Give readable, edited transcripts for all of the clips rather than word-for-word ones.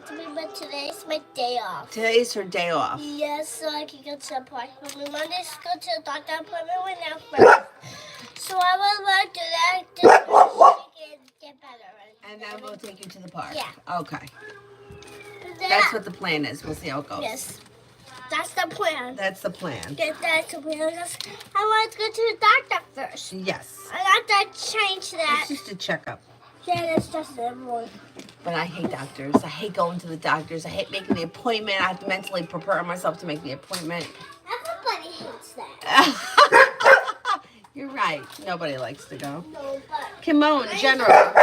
to me, but today's my day off. Today's her day off. Yes, so I can go to the park. But we wanted to go to the doctor appointment with now first. So I will want to do that just so she can get better. And then we'll take you to the park. Yeah. Okay. That's what the plan is. We'll see how it goes. Yes. That's the plan. That's the plan. Yeah, that's the plan. I want to go to the doctor first. Yes. I got to change that. It's just a checkup. Yeah, that's just everyone. But I hate doctors. I hate going to the doctors. I hate making the appointment. I have to mentally prepare myself to make the appointment. Everybody hates that. You're right. Nobody likes to go. No, but Kimon, General.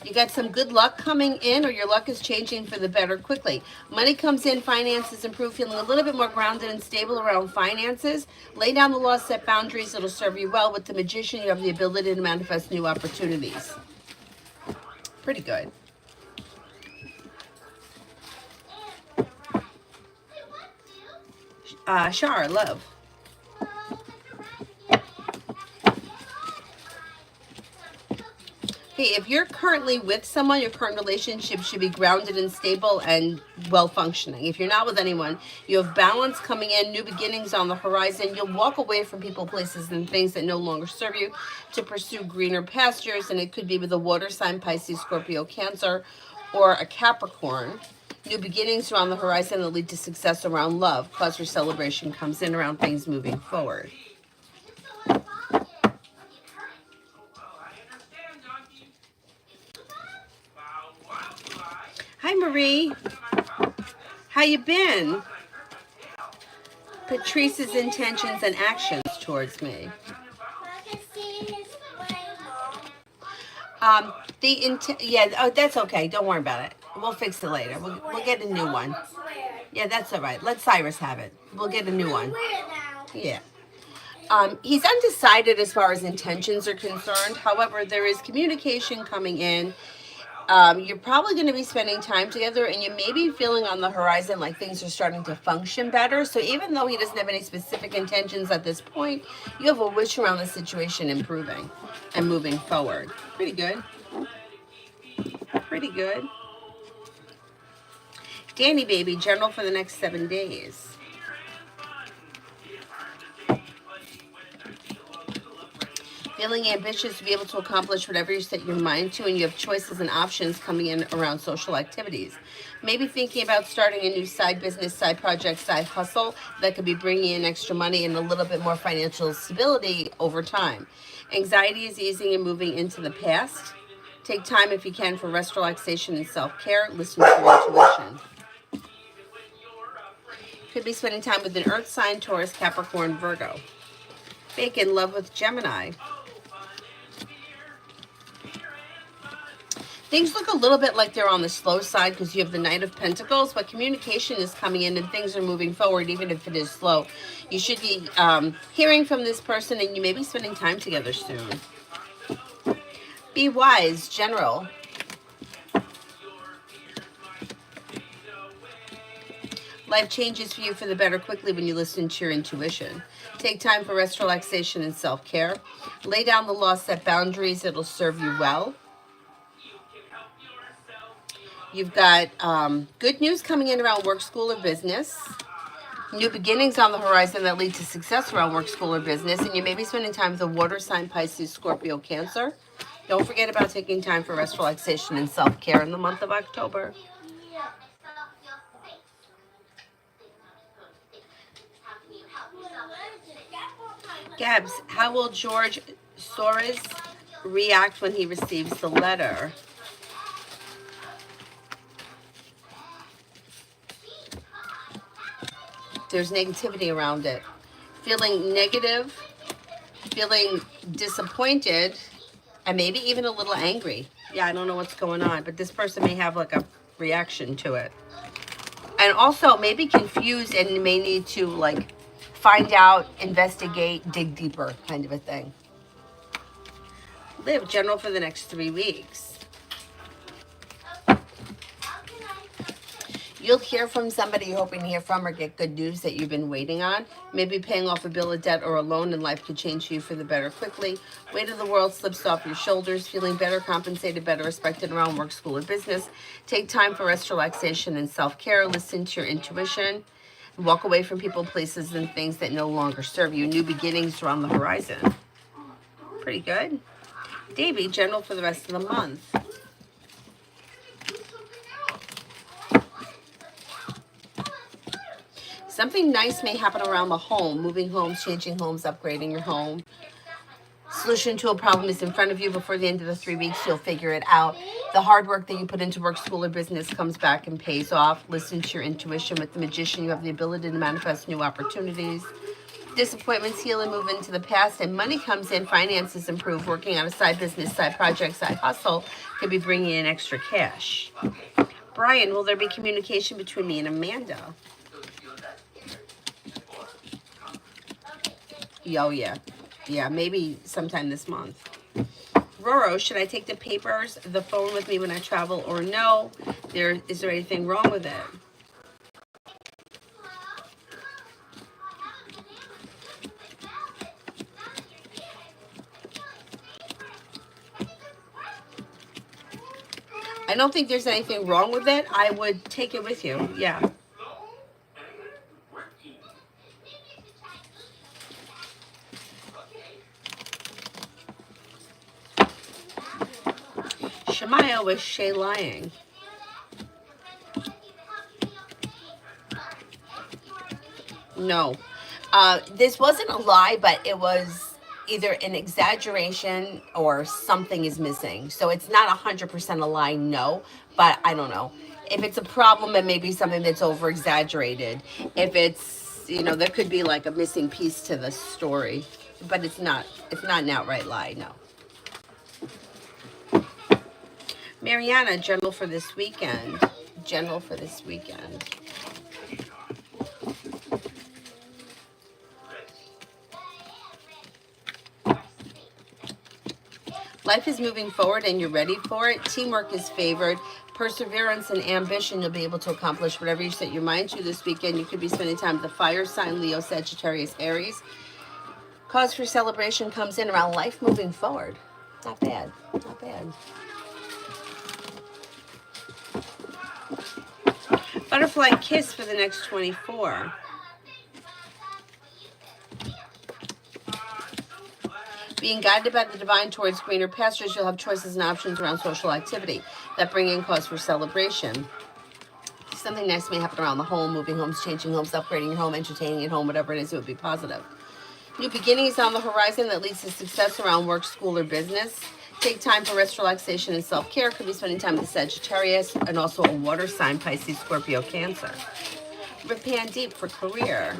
You got some good luck coming in, or your luck is changing for the better quickly. Money comes in, finances improve, feeling a little bit more grounded and stable around finances. Lay down the law, set boundaries. It'll serve you well. With the Magician, you have the ability to manifest new opportunities. Pretty good. Shar, love. Hey, if you're currently with someone, your current relationship should be grounded and stable and well functioning. If you're not with anyone, you have balance coming in, new beginnings on the horizon. You'll walk away from people, places, and things that no longer serve you to pursue greener pastures. And it could be with a water sign, Pisces, Scorpio, Cancer, or a Capricorn. New beginnings are on the horizon that lead to success around love. Cause for celebration comes in around things moving forward. Hi, Marie. How you been? Patrice's intentions and actions towards me. That's okay. Don't worry about it. We'll fix it later. We'll get a new one. Yeah, that's all right. Let Cyrus have it. We'll get a new one. Yeah. He's undecided as far as intentions are concerned. However, there is communication coming in. You're probably going to be spending time together, and you may be feeling on the horizon like things are starting to function better. So even though he doesn't have any specific intentions at this point, you have a wish around the situation improving and moving forward. Pretty good. Pretty good. Danny, baby, general for the next 7 days. Feeling ambitious to be able to accomplish whatever you set your mind to, and you have choices and options coming in around social activities. Maybe thinking about starting a new side business, side project, side hustle that could be bringing in extra money and a little bit more financial stability over time. Anxiety is easing and moving into the past. Take time if you can for rest, relaxation, and self-care. Listen to your intuition. Could be spending time with an earth sign, Taurus, Capricorn, Virgo. Fake in love with Gemini. Things look a little bit like they're on the slow side because you have the Knight of Pentacles, but communication is coming in and things are moving forward even if it is slow. You should be hearing from this person, and you may be spending time together soon. Be wise, General. Life changes for you for the better quickly when you listen to your intuition. Take time for rest, relaxation, and self-care. Lay down the law, set boundaries. It'll serve you well. You've got good news coming in around work, school, or business. New beginnings on the horizon that lead to success around work, school, or business. And you may be spending time with the water sign, Pisces, Scorpio, Cancer. Don't forget about taking time for rest, relaxation, and self-care in the month of October. Gabs, how will George Soros react when he receives the letter? There's negativity around it. Feeling negative, feeling disappointed, and maybe even a little angry. Yeah, I don't know what's going on, but this person may have like a reaction to it. And also maybe confused and may need to like find out, investigate, dig deeper kind of a thing. Live general for the next 3 weeks. You'll hear from somebody you're hoping to hear from or get good news that you've been waiting on. Maybe paying off a bill of debt or a loan in life could change you for the better quickly. Weight of the world slips off your shoulders, feeling better compensated, better respected around work, school, or business. Take time for rest, relaxation, and self-care. Listen to your intuition. Walk away from people, places, and things that no longer serve you. New beginnings are on the horizon. Pretty good. Davy, general for the rest of the month. Something nice may happen around the home. Moving homes, changing homes, upgrading your home. Solution to a problem is in front of you. Before the end of the 3 weeks, you'll figure it out. The hard work that you put into work, school, or business comes back and pays off. Listen to your intuition. With the magician, you have the ability to manifest new opportunities. Disappointments heal and move into the past, and money comes in. Finances improve. Working on a side business, side project, side hustle could be bringing in extra cash. Brian, will there be communication between me and Amanda? Oh, yeah. Yeah, maybe sometime this month. Roro, should I take the papers, the phone with me when I travel, or no? Is there anything wrong with it? I don't think there's anything wrong with it. I would take it with you. Yeah. Shemaya, was Shay lying? No. This wasn't a lie, but it was either an exaggeration or something is missing. So it's not 100% a lie, no. But I don't know. If it's a problem, it may be something that's over exaggerated. If it's, there could be like a missing piece to the story. But it's not an outright lie, no. Mariana, general for this weekend. General for this weekend. Life is moving forward and you're ready for it. Teamwork is favored. Perseverance and ambition, you'll be able to accomplish whatever you set your mind to this weekend. You could be spending time with the fire sign, Leo, Sagittarius, Aries. Cause for celebration comes in around life moving forward. Not bad. Not bad. Butterfly kiss for the next 24. Being guided by the divine towards greener pastures, you'll have choices and options around social activity that bring in cause for celebration. Something nice may happen around the home, moving homes, changing homes, upgrading your home, entertaining at home, whatever it is, it would be positive. New beginnings on the horizon that leads to success around work, school, or business. Take time for rest, relaxation, and self-care. Could be spending time with the Sagittarius and also a water sign, Pisces, Scorpio, Cancer. Rip Hand Deep for career.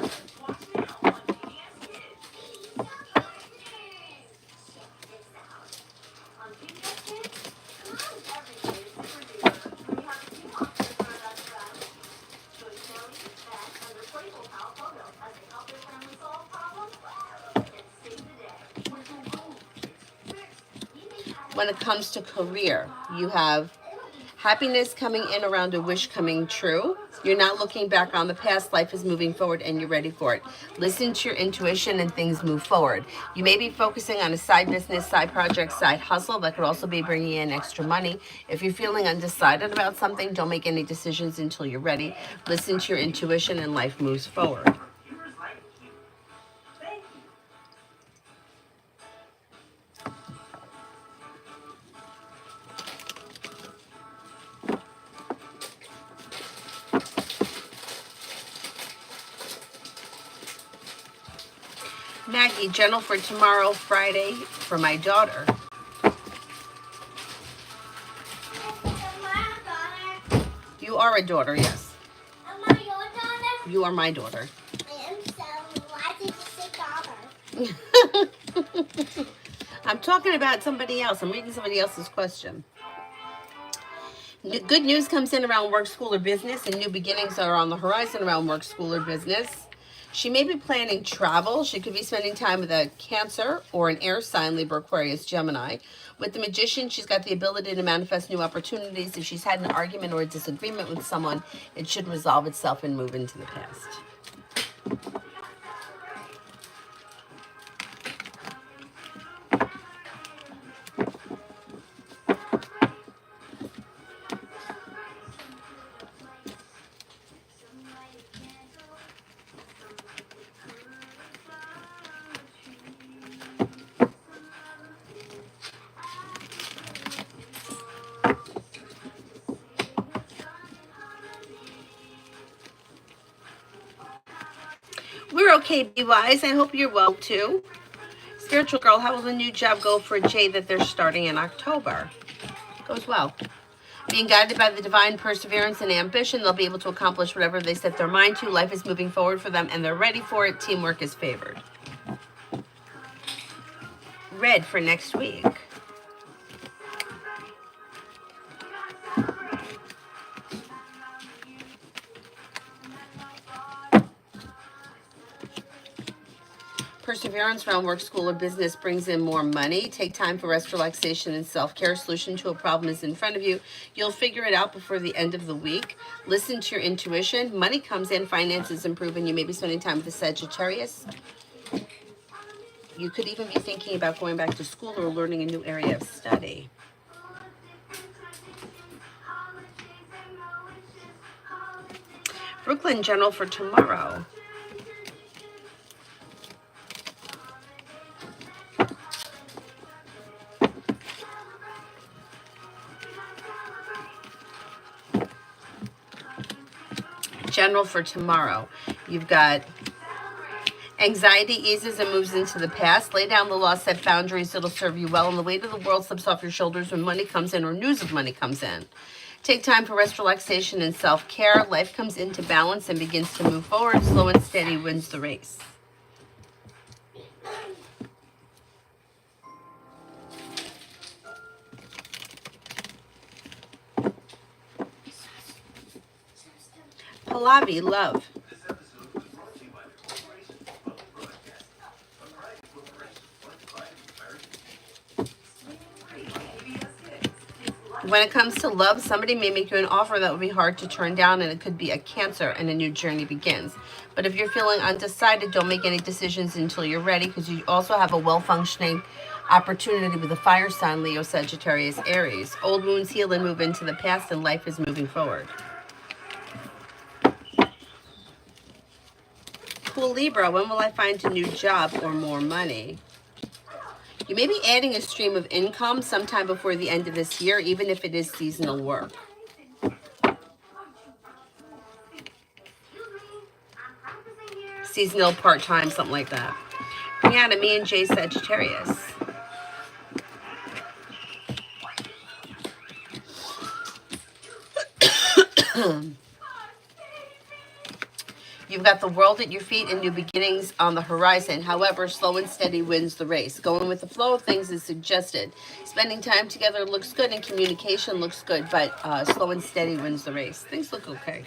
When it comes to career, you have happiness coming in around a wish coming true. You're not looking back on the past. Life is moving forward and you're ready for it. Listen to your intuition and things move forward. You may be focusing on a side business, side project, side hustle that could also be bringing in extra money. If you're feeling undecided about something, don't make any decisions until you're ready. Listen to your intuition and life moves forward. Maggie, general for tomorrow, Friday, for my daughter. You are a daughter, yes. Am I your daughter? You are my daughter. I am, so why did you say daughter? I'm talking about somebody else. I'm reading somebody else's question. Good news comes in around work, school, or business, and new beginnings are on the horizon around work, school, or business. She may be planning travel. She could be spending time with a Cancer or an air sign, Libra, Aquarius, Gemini. With the Magician, she's got the ability to manifest new opportunities. If she's had an argument or a disagreement with someone, it should resolve itself and move into the past. We're okay, Be Wise. I hope you're well too. Spiritual Girl, how will the new job go for Jay that they're starting in October? Goes well. Being guided by the divine perseverance and ambition, they'll be able to accomplish whatever they set their mind to. Life is moving forward for them and they're ready for it. Teamwork is favored. Red for next week. Perseverance around work, school, or business brings in more money. Take time for rest, relaxation, and self-care. Solution to a problem is in front of you. You'll figure it out before the end of the week. Listen to your intuition. Money comes in, finances improve, and you may be spending time with the Sagittarius. You could even be thinking about going back to school or learning a new area of study. Brooklyn General for tomorrow. General for tomorrow. You've got anxiety eases and moves into the past. Lay down the law, set boundaries. It'll serve you well. And the weight of the world slips off your shoulders when money comes in or news of money comes in. Take time for rest, relaxation, and self-care. Life comes into balance and begins to move forward. Slow and steady wins the race. Pallavi, love. When it comes to love, somebody may make you an offer that would be hard to turn down, and it could be a Cancer, and a new journey begins. But if you're feeling undecided, don't make any decisions until you're ready, because you also have a well-functioning opportunity with a fire sign, Leo, Sagittarius, Aries. Old wounds heal and move into the past, and life is moving forward. Cool Libra, when will I find a new job or more money? You may be adding a stream of income sometime before the end of this year, even if it is seasonal work. Seasonal, part-time, something like that. Brianna, me and Jay, Sagittarius. You've got the world at your feet and new beginnings on the horizon. However, slow and steady wins the race. Going with the flow of things is suggested. Spending time together looks good and communication looks good, but slow and steady wins the race. Things look okay.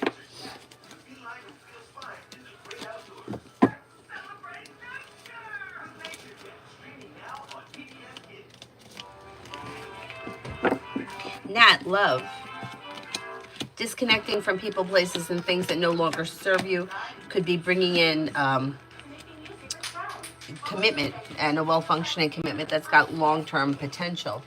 Nat, love. Disconnecting from people, places, and things that no longer serve you. Could be bringing in commitment, and a well-functioning commitment that's got long-term potential.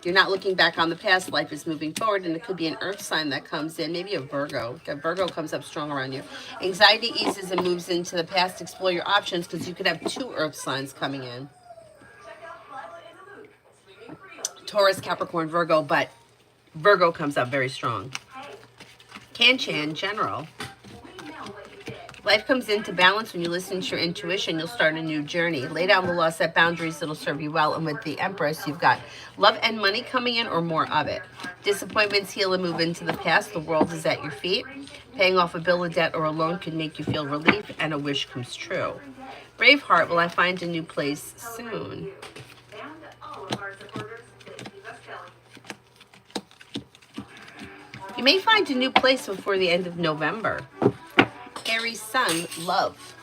You're not looking back on the past. Life is moving forward, and it could be an earth sign that comes in, maybe a Virgo. A Virgo comes up strong around you. Anxiety eases and moves into the past. Explore your options, because you could have 2 earth signs coming in. Taurus, Capricorn, Virgo, but Virgo comes up very strong. Canchan, general. Life comes into balance when you listen to your intuition. You'll start a new journey. Lay down the law, set boundaries that'll serve you well. And with the Empress, you've got love and money coming in, or more of it. Disappointments heal and move into the past. The world is at your feet. Paying off a bill, a debt, or a loan could make you feel relief, and a wish comes true. Braveheart, will I find a new place soon? You may find a new place before the end of November. Aries sun, love.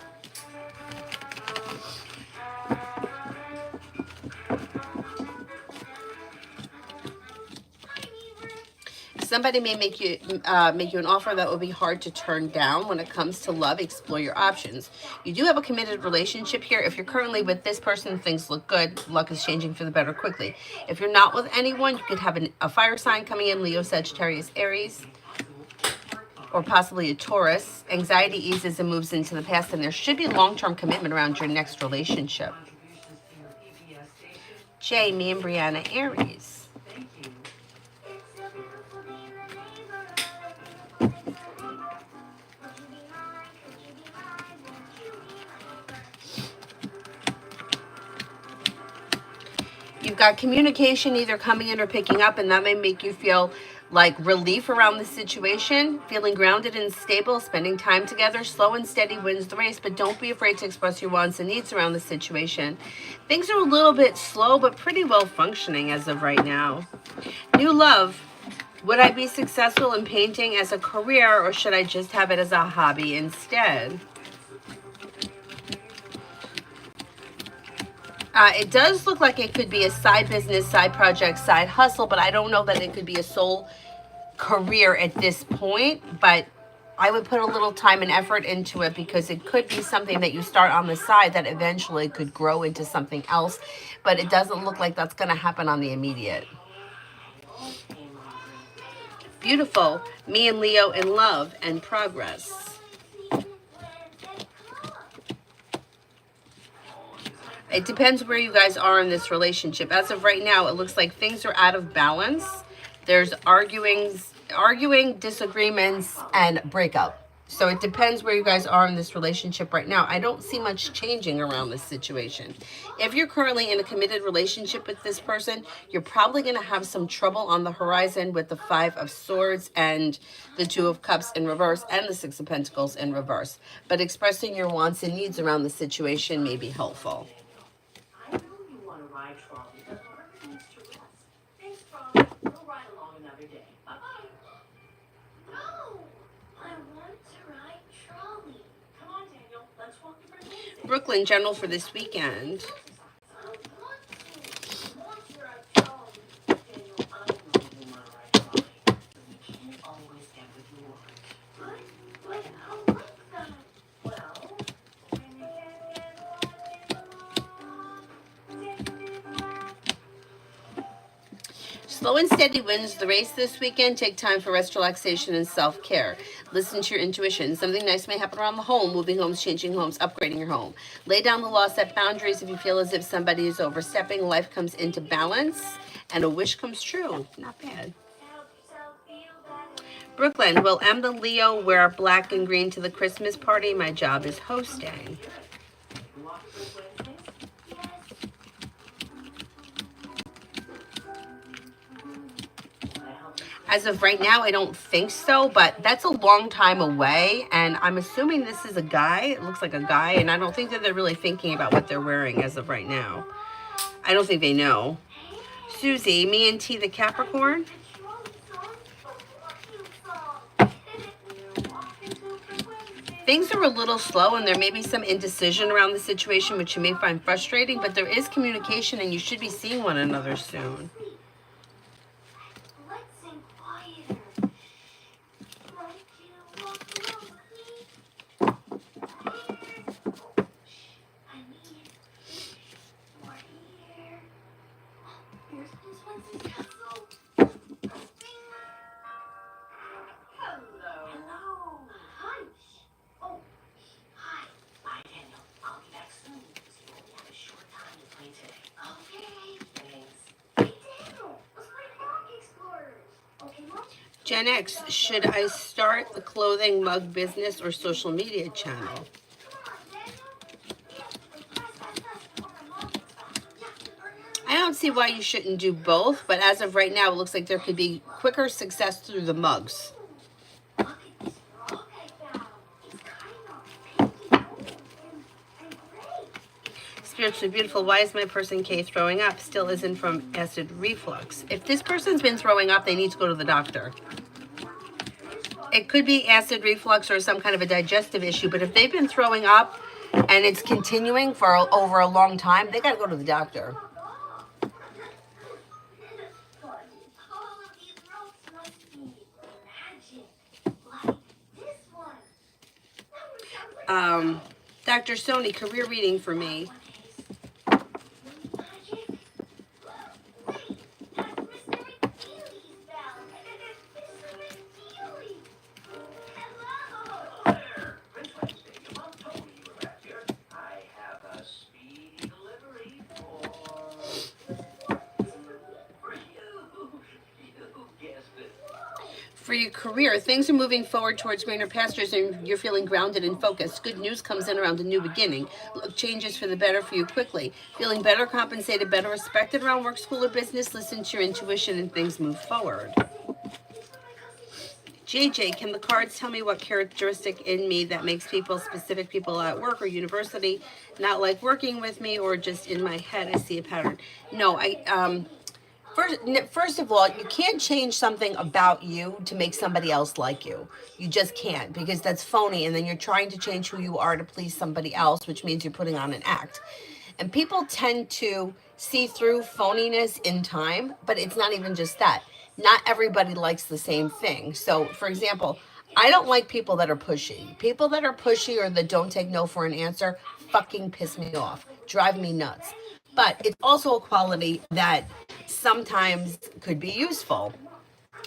Somebody may make you an offer that will be hard to turn down. When it comes to love, explore your options. You do have a committed relationship here. If you're currently with this person, things look good. Luck is changing for the better quickly. If you're not with anyone, you could have a fire sign coming in, Leo, Sagittarius, Aries, or possibly a Taurus. Anxiety eases and moves into the past, and there should be long-term commitment around your next relationship. Jay, me and Brianna, Aries. You've got communication either coming in or picking up, and that may make you feel like relief around the situation, feeling grounded and stable, spending time together. Slow and steady wins the race, but don't be afraid to express your wants and needs around the situation. Things are a little bit slow, but pretty well functioning as of right now. New love. Would I be successful in painting as a career, or should I just have it as a hobby instead? It does look like it could be a side business, side project, side hustle, but I don't know that it could be a sole career at this point. But I would put a little time and effort into it, because it could be something that you start on the side that eventually could grow into something else. But it doesn't look like that's going to happen on the immediate. Beautiful. Me and Leo in love and progress. It depends where you guys are in this relationship. As of right now, it looks like things are out of balance. There's arguing, disagreements, and breakup. So it depends where you guys are in this relationship right now. I don't see much changing around this situation. If you're currently in a committed relationship with this person, you're probably going to have some trouble on the horizon with the 5 of Swords and the 2 of Cups in reverse and the 6 of Pentacles in reverse. But expressing your wants and needs around the situation may be helpful. Brooklyn general for this weekend. Slow and steady wins the race this weekend. Take time for rest, relaxation, and self-care. Listen to your intuition. Something nice may happen around the home. Moving homes, changing homes, upgrading your home. Lay down the law, set boundaries. If you feel as if somebody is overstepping, life comes into balance and a wish comes true. Not bad. Brooklyn, will M the Leo wear black and green to the Christmas party? My job is hosting. As of right now, I don't think so, but that's a long time away, and I'm assuming this is a guy. It looks like a guy, and I don't think that they're really thinking about what they're wearing as of right now. I don't think they know. Susie, me and T the Capricorn. Things are a little slow, and there may be some indecision around the situation, which you may find frustrating, but there is communication, and you should be seeing one another soon. Gen X, should I start the clothing mug business or social media channel? I don't see why you shouldn't do both, but as of right now, it looks like there could be quicker success through the mugs. Spiritually beautiful. Why is my person K throwing up? Still isn't from acid reflux. If this person's been throwing up, they need to go to the doctor. It could be acid reflux or some kind of a digestive issue, but if they've been throwing up and it's continuing for over a long time, they got to go to the doctor. Dr. Sony, career reading for me. For your career, things are moving forward towards greener pastures and you're feeling grounded and focused. Good news comes in around a new beginning. Look, changes for the better for you quickly. Feeling better compensated, better respected around work, school, or business. Listen to your intuition and things move forward. JJ, can the cards tell me what characteristic in me that makes people, specific people at work or university, not like working with me, or just in my head I see a pattern? No, First of all, you can't change something about you to make somebody else like you. You just can't, because that's phony, and then you're trying to change who you are to please somebody else, which means you're putting on an act. And people tend to see through phoniness in time, but it's not even just that. Not everybody likes the same thing. So, for example, I don't like people that are pushy. People that are pushy or that don't take no for an answer fucking piss me off, drive me nuts. But it's also a quality that sometimes could be useful.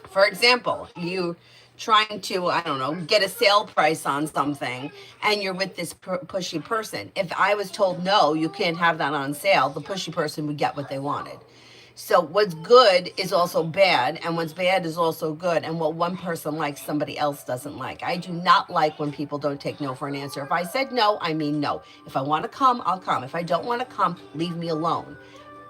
For example, you trying to, I don't know, get a sale price on something and you're with this pushy person. If I was told, no, you can't have that on sale, the pushy person would get what they wanted. So what's good is also bad, and what's bad is also good. And what one person likes, somebody else doesn't like. I do not like when people don't take no for an answer. If I said no, I mean no. If I want to come, I'll come. If I don't want to come, leave me alone.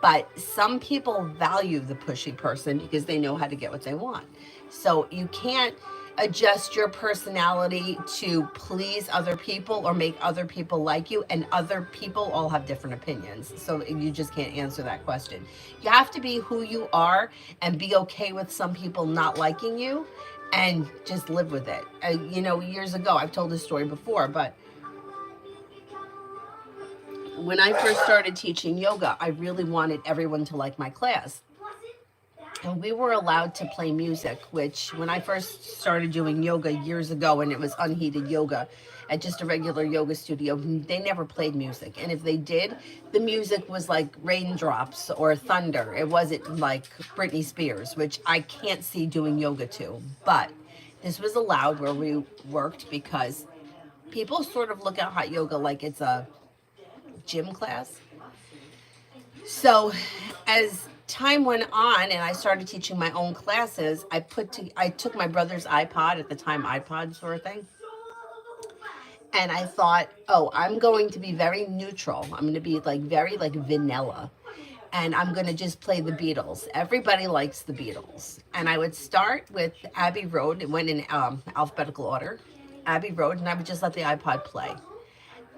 But some people value the pushy person because they know how to get what they want. So you can't adjust your personality to please other people or make other people like you, and other people all have different opinions, so you just can't answer that question. You have to be who you are and be okay with some people not liking you and just live with it. Years ago, I've told this story before, but when I first started teaching yoga, I really wanted everyone to like my class. And we were allowed to play music, which when I first started doing yoga years ago, and it was unheated yoga at just a regular yoga studio, they never played music. And if they did, the music was like raindrops or thunder. It wasn't like Britney Spears, which I can't see doing yoga to. But this was allowed where we worked because people sort of look at hot yoga like it's a gym class. So as time went on and I started teaching my own classes, I took my brother's iPod, at the time iPods were a thing, and I thought, oh, I'm going to be very neutral. I'm going to be like very like vanilla, and I'm going to just play the Beatles. Everybody likes the Beatles. And I would start with Abbey Road. It went in alphabetical order, Abbey Road, and I would just let the iPod play.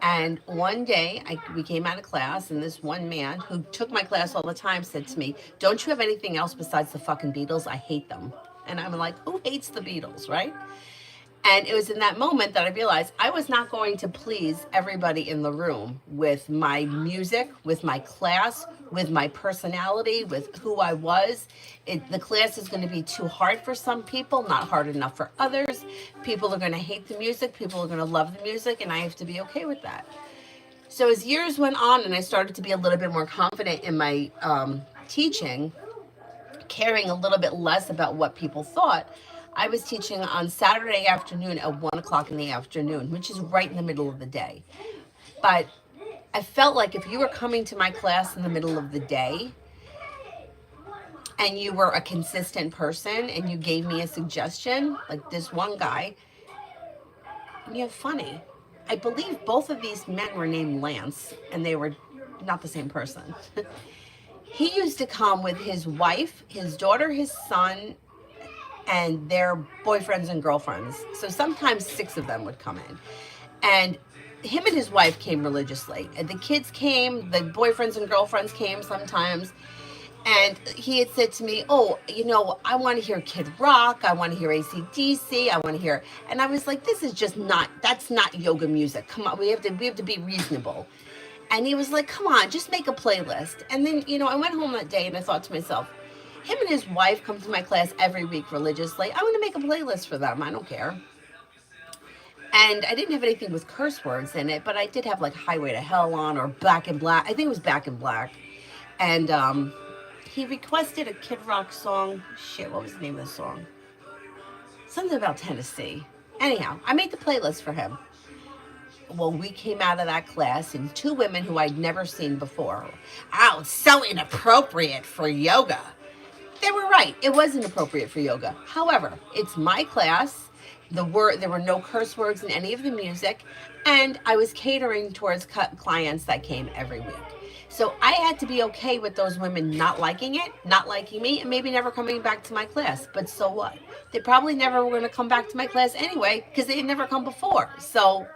And one day we came out of class, and this one man who took my class all the time said to me, don't you have anything else besides the fucking Beatles? I hate them. And I'm like, who hates the Beatles, right? And it was in that moment that I realized I was not going to please everybody in the room with my music, with my class, with my personality, with who I was. The class is going to be too hard for some people, not hard enough for others. People are going to hate the music. People are going to love the music, and I have to be okay with that. So as years went on and I started to be a little bit more confident in my teaching, caring a little bit less about what people thought, I was teaching on Saturday afternoon at 1 o'clock in the afternoon, which is right in the middle of the day. But I felt like if you were coming to my class in the middle of the day and you were a consistent person and you gave me a suggestion, like this one guy, you're funny. I believe both of these men were named Lance, and they were not the same person. He used to come with his wife, his daughter, his son, and their boyfriends and girlfriends. So sometimes 6 of them would come in. And him and his wife came religiously. And the kids came, the boyfriends and girlfriends came sometimes. And he had said to me, "Oh, I want to hear Kid Rock. I want to hear AC/DC. I want to hear." And I was like, "This is just not. That's not yoga music. Come on, we have to be reasonable." And he was like, "Come on, just make a playlist." And then I went home that day and I thought to myself, him and his wife come to my class every week religiously. I'm going to make a playlist for them. I don't care. And I didn't have anything with curse words in it, but I did have like Highway to Hell on or Back in Black. I think it was Back in Black. And he requested a Kid Rock song. Shit, what was the name of the song? Something about Tennessee. Anyhow, I made the playlist for him. Well, we came out of that class and two women who I'd never seen before. Oh, it's so inappropriate for yoga. They were right. It was inappropriate for yoga. However, it's my class. There were no curse words in any of the music, and I was catering towards clients that came every week. So I had to be okay with those women not liking it, not liking me, and maybe never coming back to my class. But so what? They probably never were going to come back to my class anyway because they had never come before. So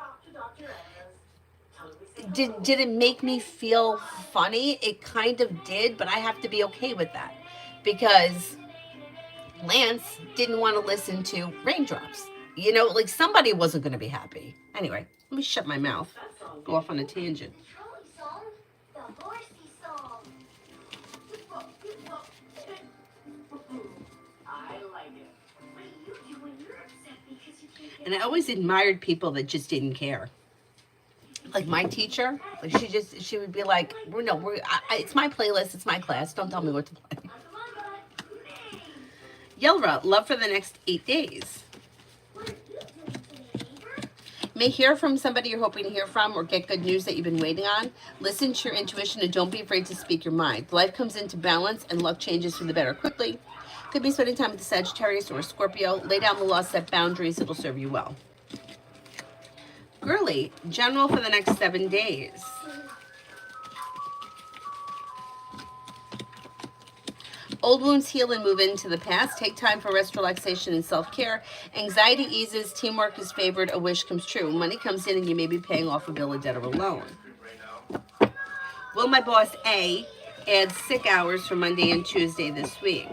did it make me feel funny? It kind of did, but I have to be okay with that because Lance didn't want to listen to Raindrops. Like somebody wasn't going to be happy. Anyway, let me shut my mouth. Go off on a tangent. And I always admired people that just didn't care. Like my teacher, like she would be like, "No, it's my playlist, it's my class. Don't tell me what to play." Yelra, love for the next 8 days. May hear from somebody you're hoping to hear from or get good news that you've been waiting on. Listen to your intuition and don't be afraid to speak your mind. Life comes into balance and luck changes for the better quickly. Could be spending time with the Sagittarius or a Scorpio. Lay down the law, set boundaries. It'll serve you well. Girly, general for the next 7 days. Old wounds heal and move into the past. Take time for rest, relaxation, and self-care. Anxiety eases. Teamwork is favored. A wish comes true. Money comes in and you may be paying off a bill, a debt, or a loan. Will my boss A add sick hours for Monday and Tuesday this week?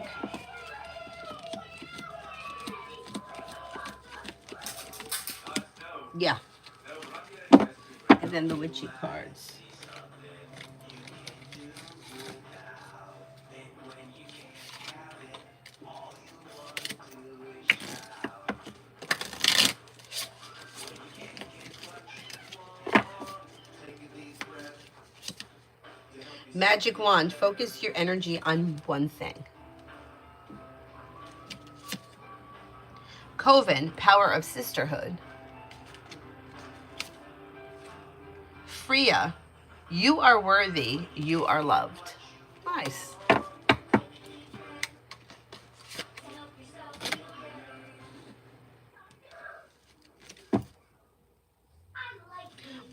Yeah. And then the witchy cards. Magic wand, focus your energy on one thing. Coven, power of sisterhood. Freya, you are worthy, you are loved. Nice.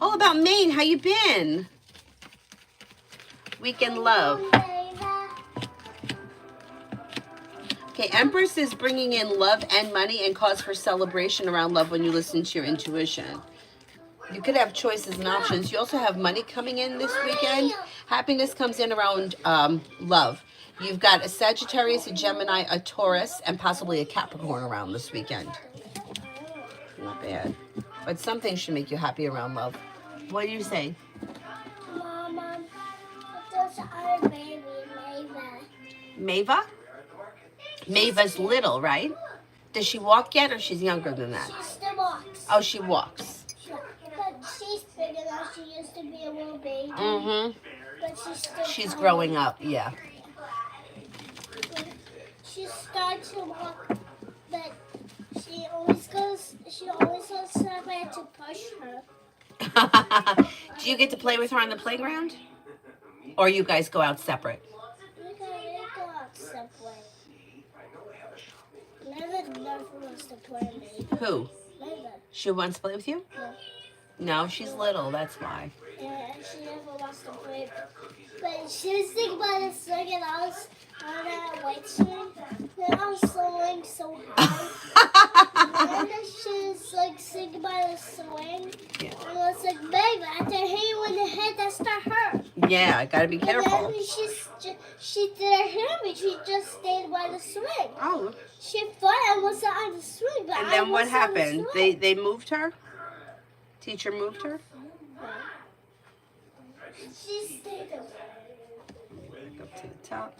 All about Maine, how you been? Weekend love. Okay, Empress is bringing in love and money and cause for celebration around love when you listen to your intuition. You could have choices and options. You also have money coming in this weekend. Happiness comes in around love. You've got a Sagittarius, a Gemini, a Taurus, and possibly a Capricorn around this weekend. Not bad. But something should make you happy around love. What do you say? Mama, there's our baby, Mava. Mava? Mava's little, right? Does she walk yet or she's younger than that? She still walks. Oh, she walks. But she's bigger than she used to be a little baby. Mm-hmm. But she's growing up, yeah. She starts to walk, but she always goes somewhere to push her. Do you get to play with her on the playground? Or you guys go out separate? We go out separate. Never wants to play with me. Who? Never. She wants to play with you? No. No, she's little, that's why. Yeah, she never wants to play. But she was thinking about the swing and I was on that white swing. Then I was swinging so high. And then she was like singing by the swing. Yeah. And I was like, babe, I can hit you in the head, that's not her. Yeah, I gotta be careful. And then she she didn't hear me. She just stayed by the swing. Oh. She thought I was on the swing, but And then I what was happened? On the swing. They moved her? Teacher moved her? She stayed there. Up to the top.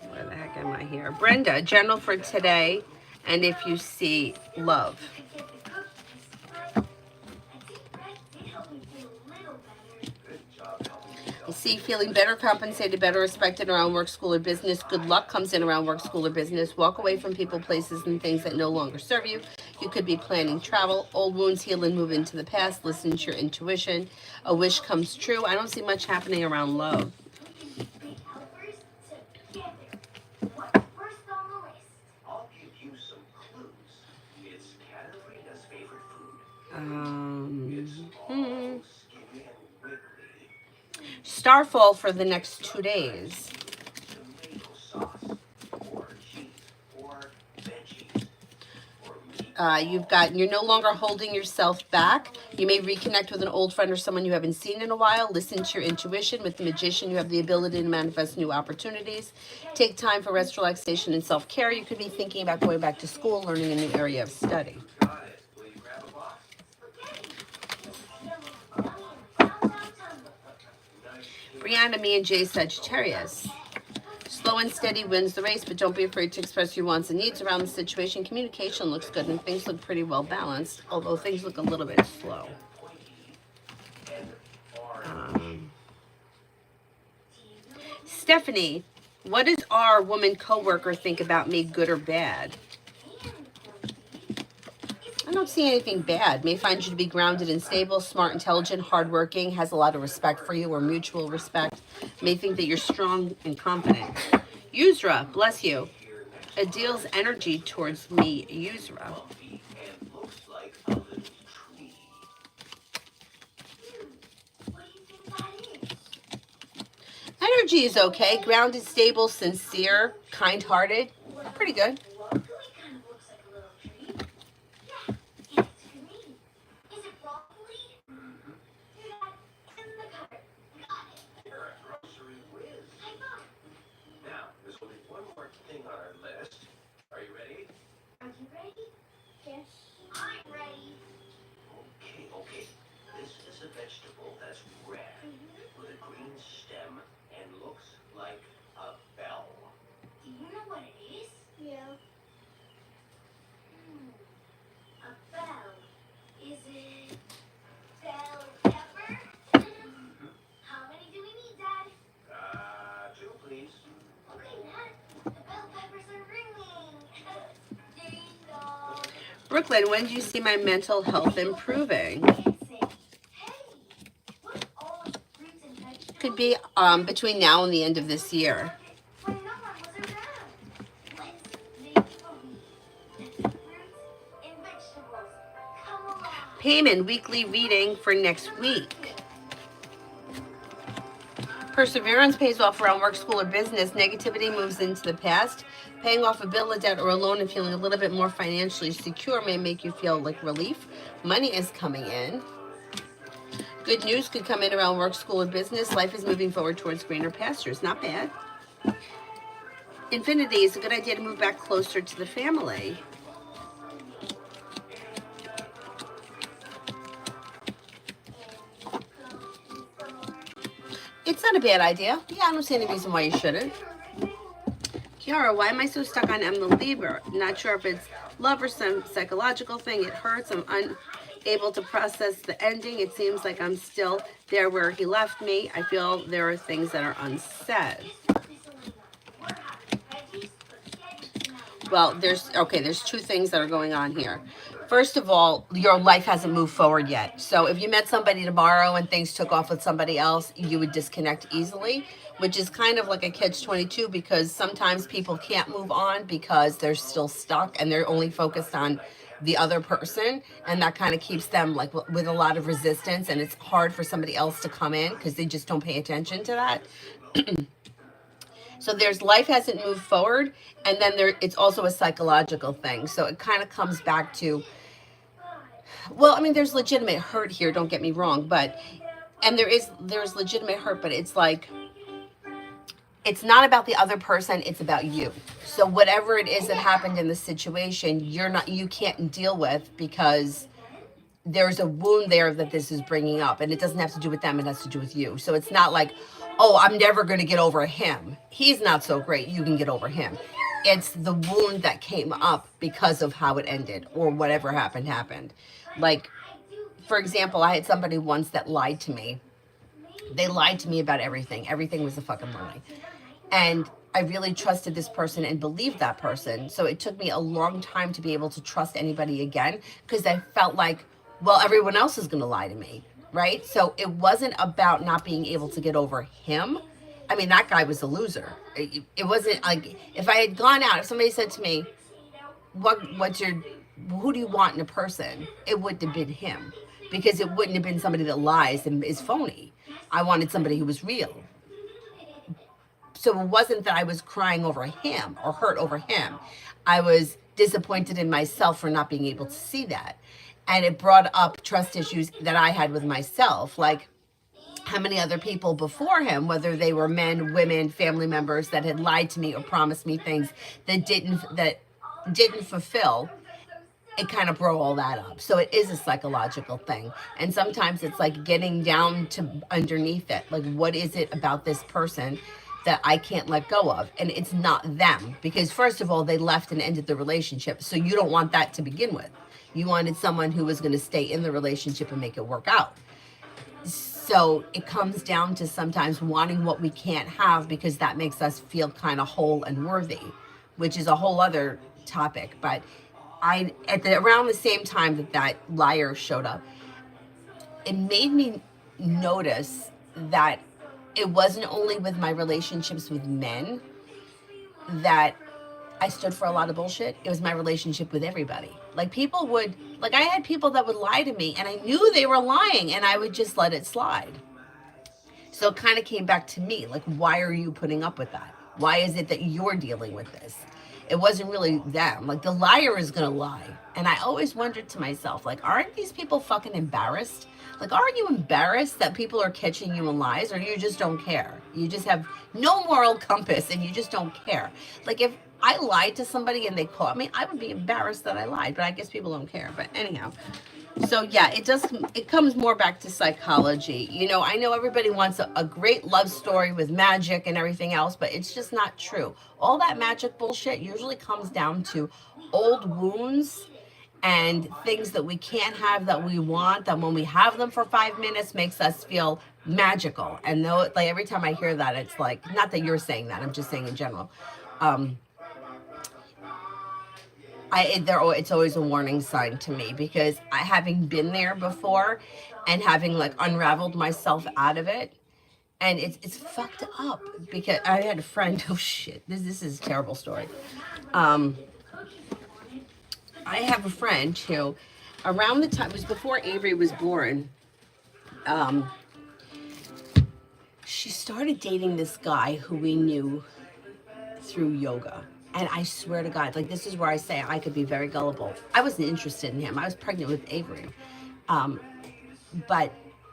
Where the heck am I here? Brenda, general for today. And if you see love. You see feeling better compensated, better respected around work, school, or business. Good luck comes in around work, school, or business. Walk away from people, places, and things that no longer serve you. You could be planning travel. Old wounds heal and move into the past. Listen to your intuition. A wish comes true. I don't see much happening around love. Starfall for the next 2 days. You're no longer holding yourself back. You may reconnect with an old friend or someone you haven't seen in a while. Listen to your intuition. With the magician, you have the ability to manifest new opportunities. Take time for rest, relaxation, and self-care. You could be thinking about going back to school, learning a new area of study. Brianna, me, and Jay Sagittarius. Slow and steady wins the race, but don't be afraid to express your wants and needs around the situation. Communication looks good and things look pretty well balanced, although things look a little bit slow. Stephanie, what does our woman coworker think about me, good or bad? I don't see anything bad. May find you to be grounded and stable, smart, intelligent, hardworking, has a lot of respect for you or mutual respect. May think that you're strong and confident. Yusra, bless you. Adil's energy towards me, Yusra. Energy is okay. Grounded, stable, sincere, kind-hearted. Pretty good. Brooklyn, when do you see my mental health improving? Could be between now and the end of this year. Payment, weekly reading for next week. Perseverance pays off around work, school, or business. Negativity moves into the past. Paying off a bill, a debt, or a loan and feeling a little bit more financially secure may make you feel like relief. Money is coming in. Good news could come in around work, school, or business. Life is moving forward towards greener pastures. Not bad. Infinity is a good idea to move back closer to the family. It's not a bad idea. Yeah, I don't see any reason why you shouldn't. Kiara, why am I so stuck on Emma Lieber? Not sure if it's love or some psychological thing. It hurts. I'm unable to process the ending. It seems like I'm still there where he left me. I feel there are things that are unsaid. Well, there's two things that are going on here. First of all, your life hasn't moved forward yet. So if you met somebody tomorrow and things took off with somebody else, you would disconnect easily, which is kind of like a catch-22 because sometimes people can't move on because they're still stuck and they're only focused on the other person, and that kind of keeps them like with a lot of resistance, and it's hard for somebody else to come in because they just don't pay attention to that. So there's life hasn't moved forward, and then it's also a psychological thing. So it kind of comes back to, well, I mean, there's legitimate hurt here. Don't get me wrong, but and there's legitimate hurt, but it's like it's not about the other person, it's about you. So whatever it is that happened in the situation, you can't deal with because there's a wound there that this is bringing up, and it doesn't have to do with them, it has to do with you. So it's not like, oh, I'm never going to get over him, he's not so great, you can get over him. It's the wound that came up because of how it ended, or whatever happened. Like, for example, I had somebody once that lied to me. They lied to me about everything was a fucking lie. And I really trusted this person and believed that person. So it took me a long time to be able to trust anybody again, because I felt like, well, everyone else is going to lie to me, right? So it wasn't about not being able to get over him. I mean, that guy was a loser. It wasn't like, if I had gone out, if somebody said to me, who do you want in a person? It wouldn't have been him, because it wouldn't have been somebody that lies and is phony. I wanted somebody who was real. So it wasn't that I was crying over him or hurt over him. I was disappointed in myself for not being able to see that. And it brought up trust issues that I had with myself. Like, how many other people before him, whether they were men, women, family members, that had lied to me or promised me things that didn't fulfill. It kind of brought all that up. So it is a psychological thing. And sometimes it's like getting down to underneath it. Like, what is it about this person that I can't let go of? And it's not them. Because first of all, they left and ended the relationship. So you don't want that to begin with. You wanted someone who was going to stay in the relationship and make it work out. So it comes down to sometimes wanting what we can't have, because that makes us feel kind of whole and worthy, which is a whole other topic. But around the same time that liar showed up, it made me notice that it wasn't only with my relationships with men that I stood for a lot of bullshit. It was my relationship with everybody. Like, I had people that would lie to me, and I knew they were lying, and I would just let it slide. So it kind of came back to me, like, why are you putting up with that? Why is it that you're dealing with this? It wasn't really them. Like, the liar is going to lie. And I always wondered to myself, like, aren't these people fucking embarrassed? Like, aren't you embarrassed that people are catching you in lies, or you just don't care? You just have no moral compass and you just don't care. Like, if I lied to somebody and they caught me, I would be embarrassed that I lied, but I guess people don't care. But anyhow, so yeah, it comes more back to psychology. I know everybody wants a great love story with magic and everything else, but it's just not true. All that magic bullshit usually comes down to old wounds and things that we can't have that we want, that when we have them for 5 minutes makes us feel magical. And though, like, every time I hear that, it's like, not that you're saying that, I'm just saying in general. It's always a warning sign to me, because having been there before and having, like, unraveled myself out of it, and it's fucked up. Because I had a friend, oh shit, this is a terrible story. I have a friend who, around the time, it was before Avery was born, she started dating this guy who we knew through yoga. And I swear to God, like, this is where I say I could be very gullible. I wasn't interested in him. I was pregnant with Avery. But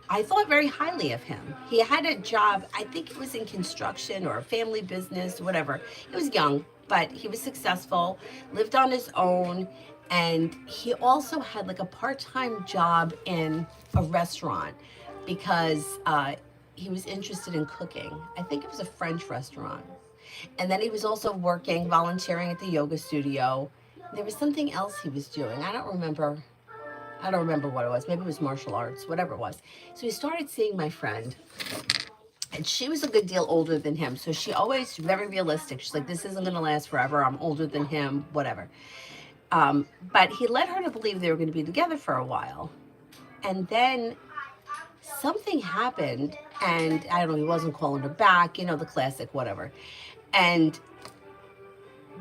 I thought very highly of him. He had a job, I think it was in construction or a family business, whatever. He was young, but he was successful, lived on his own. And he also had, like, a part-time job in a restaurant, because he was interested in cooking. I think it was a French restaurant. And then he was also volunteering at the yoga studio. There was something else he was doing. I don't remember what it was. Maybe it was martial arts, whatever it was. So he started seeing my friend. And she was a good deal older than him. So she always, very realistic. She's like, this isn't going to last forever. I'm older than him, whatever. But he led her to believe they were going to be together for a while. And then something happened. And I don't know, he wasn't calling her back. The classic, whatever. And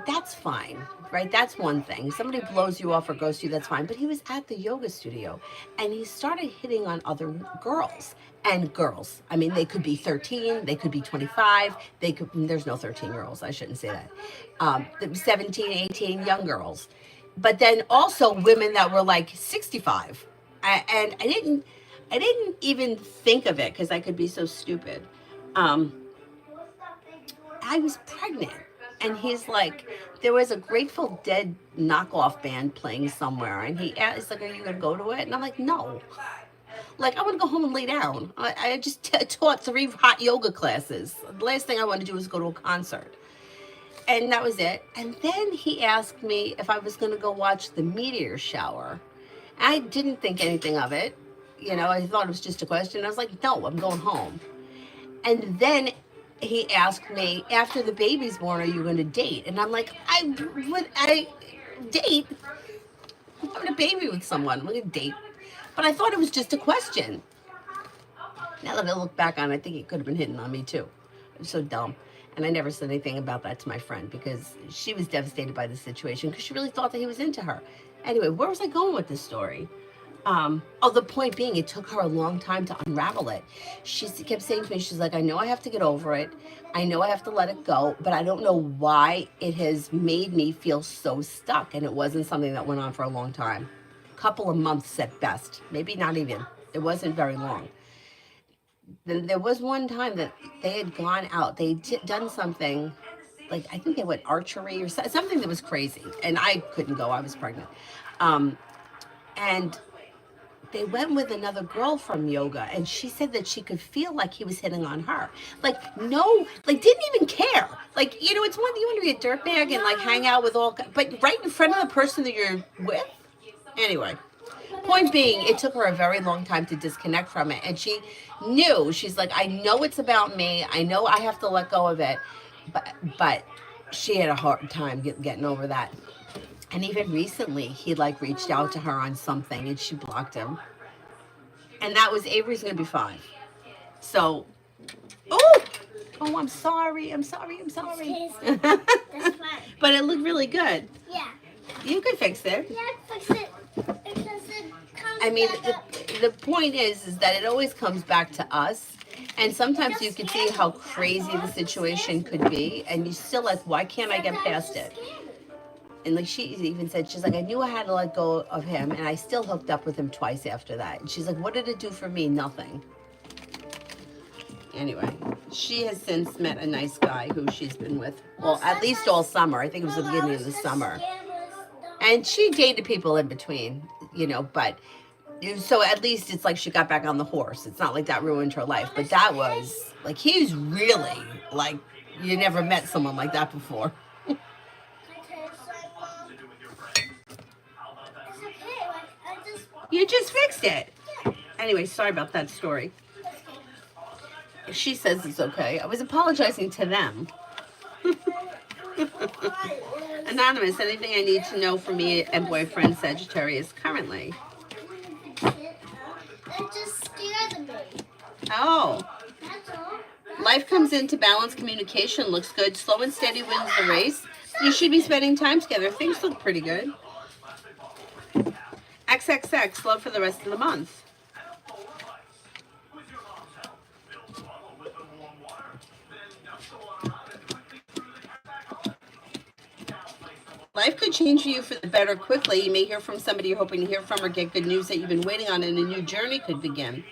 that's fine, right? That's one thing. Somebody blows you off or ghosts you, that's fine. But he was at the yoga studio and he started hitting on other girls and girls. I mean, they could be 13, they could be 25, they could, there's no 13-year-olds, I shouldn't say that. 17, 18, young girls. But then also women that were like 65. And I didn't even think of it because I could be so stupid. Um, I was pregnant. And he's like, there was a Grateful Dead knockoff band playing somewhere. And he's like, are you going to go to it? And I'm like, no. Like, I want to go home and lay down. I just taught 3 hot yoga classes. The last thing I want to do is go to a concert. And that was it. And then he asked me if I was going to go watch the meteor shower. I didn't think anything of it. You know, I thought it was just a question. I was like, no, I'm going home. And then he asked me, after the baby's born, are you going to date? And I'm like, I date? I'm having a baby with someone. I'm going to date. But I thought it was just a question. Now that I look back on it, I think he could have been hitting on me too. I'm so dumb. And I never said anything about that to my friend because she was devastated by the situation because she really thought that he was into her. Anyway, where was I going with this story? The point being, it took her a long time to unravel it. She kept saying to me, she's like, I know I have to get over it. I know I have to let it go, but I don't know why it has made me feel so stuck. And it wasn't something that went on for a long time. A couple of months at best, maybe not even. It wasn't very long. Then there was one time that they had gone out. They'd done something, like I think they went archery or something that was crazy. And I couldn't go. I was pregnant. And they went with another girl from yoga and she said that she could feel like he was hitting on her. Like, no, like didn't even care. Like, you know, it's one you want to be a dirtbag and like hang out with all, but right in front of the person that you're with. Anyway, point being, it took her a very long time to disconnect from it. And she knew, she's like, I know it's about me. I know I have to let go of it. But she had a hard time getting over that. And even recently, he like reached out to her on something and she blocked him. And that was Avery's gonna be 5. So, oh, I'm sorry. I'm sorry. That's fine. But it looked really good. Yeah. You could fix it. Yeah, I can fix it. Because it comes I mean, back up. the point is that it always comes back to us. And sometimes you can see how crazy the situation could be. And you still like, why can't I get past it? And like she even said, she's like, I knew I had to let go of him, and I still hooked up with him twice after that. And she's like, what did it do for me? Nothing. Anyway, she has since met a nice guy who she's been with, well, at least all summer. I think it was the beginning of the summer. And she dated people in between, you know, but so at least it's like she got back on the horse. It's not like that ruined her life, but that was like, he's really like, you never met someone like that before. You just fixed it. Anyway, sorry about that story. She says it's okay. I was apologizing to them. Anonymous, anything I need to know for me and boyfriend Sagittarius currently? It just scared me. Oh. That's all. Life comes into balance. Communication looks good. Slow and steady wins the race. You should be spending time together. Things look pretty good. XXX, love for the rest of the month. Life could change for you for the better quickly. You may hear from somebody you're hoping to hear from or get good news that you've been waiting on, and a new journey could begin.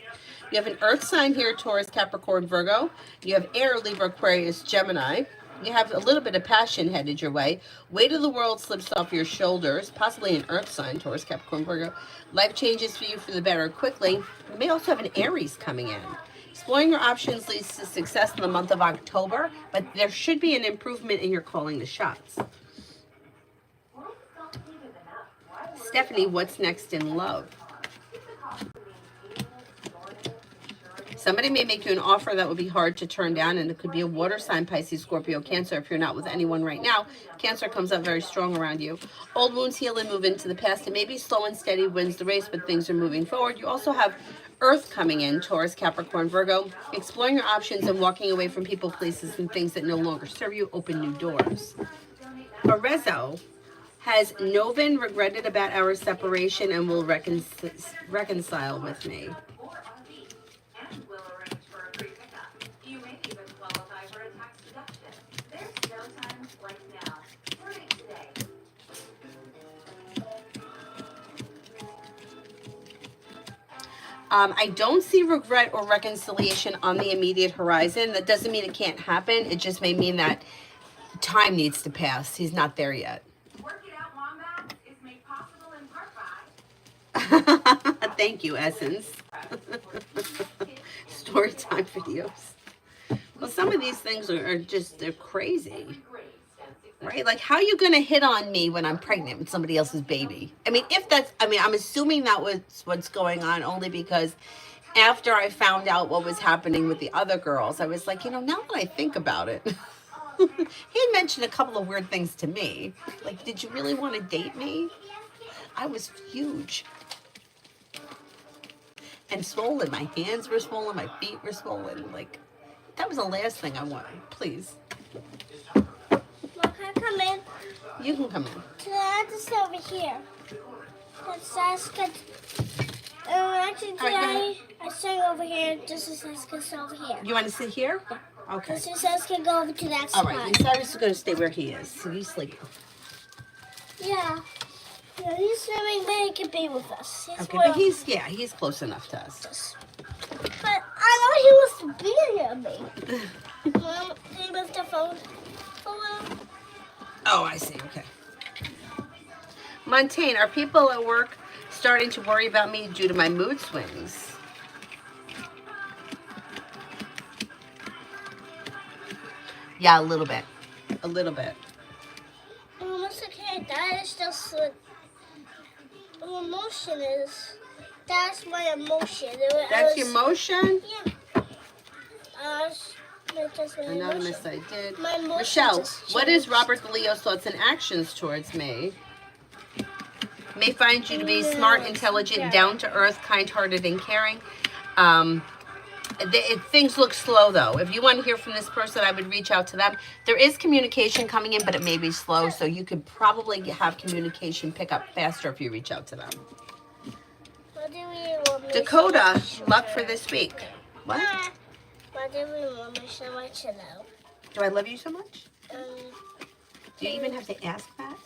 You have an earth sign here, Taurus, Capricorn, Virgo. You have air, Libra, Aquarius, Gemini. You have a little bit of passion headed your way. Weight of the world slips off your shoulders, possibly an earth sign, Taurus, Capricorn, Virgo. Life changes for you for the better quickly. You may also have an Aries coming in. Exploring your options leads to success in the month of October, but there should be an improvement in your calling the shots. Stephanie, what's next in love? Somebody may make you an offer that will be hard to turn down, and it could be a water sign, Pisces, Scorpio, Cancer. If you're not with anyone right now, Cancer comes up very strong around you. Old wounds heal and move into the past. It may be slow and steady wins the race, but things are moving forward. You also have Earth coming in, Taurus, Capricorn, Virgo. Exploring your options and walking away from people, places, and things that no longer serve you. Open new doors. Arezzo. Has Novin regretted about our separation and will reconcile with me? I don't see regret or reconciliation on the immediate horizon. That doesn't mean it can't happen. It just may mean that time needs to pass. He's not there yet. Work it out, Wombat is made possible in part by. Thank you, Essence. Story time videos. Well, some of these things are just, they're crazy. Right? Like, how are you going to hit on me when I'm pregnant with somebody else's baby? I mean, if that's, I mean, I'm assuming that was what's going on only because after I found out what was happening with the other girls, I was like, you know, now that I think about it, he had mentioned a couple of weird things to me. Like, did you really want to date me? I was huge. And swollen. My hands were swollen. My feet were swollen. Like, that was the last thing I wanted. Please. Can I come in? You can come in. Can I just over here? Actually, today I sit over here. This is Saska's over here. You want to sit here? Yeah. Okay. This is Saska go over to that All spot. right. And Cyrus is going to stay where he is. So he's sleeping. Yeah. Yeah, he's swimming, but he can be with us. Okay, but he's close enough to us. But I thought he was bigger than me. Mom, can you move the phone for a while? Oh, I see. Okay. Montaigne, are people at work starting to worry about me due to my mood swings? Yeah, a little bit. A little bit. Oh, that's okay. That is just what emotion is. That's my emotion. That's your motion? Yeah. That's my Anonymous, emotion. I did. My emotion Michelle, just what is changed. Robert the Leo's thoughts and actions towards me? May find you to be smart, intelligent, down to earth, kind-hearted, and caring. Things look slow though. If you want to hear from this person, I would reach out to them. There is communication coming in, but it may be slow, so you could probably have communication pick up faster if you reach out to them. What do we want me Dakota, so luck for this week. What? What do we want me so much to know? Do I love you so much? Do you even have to ask that?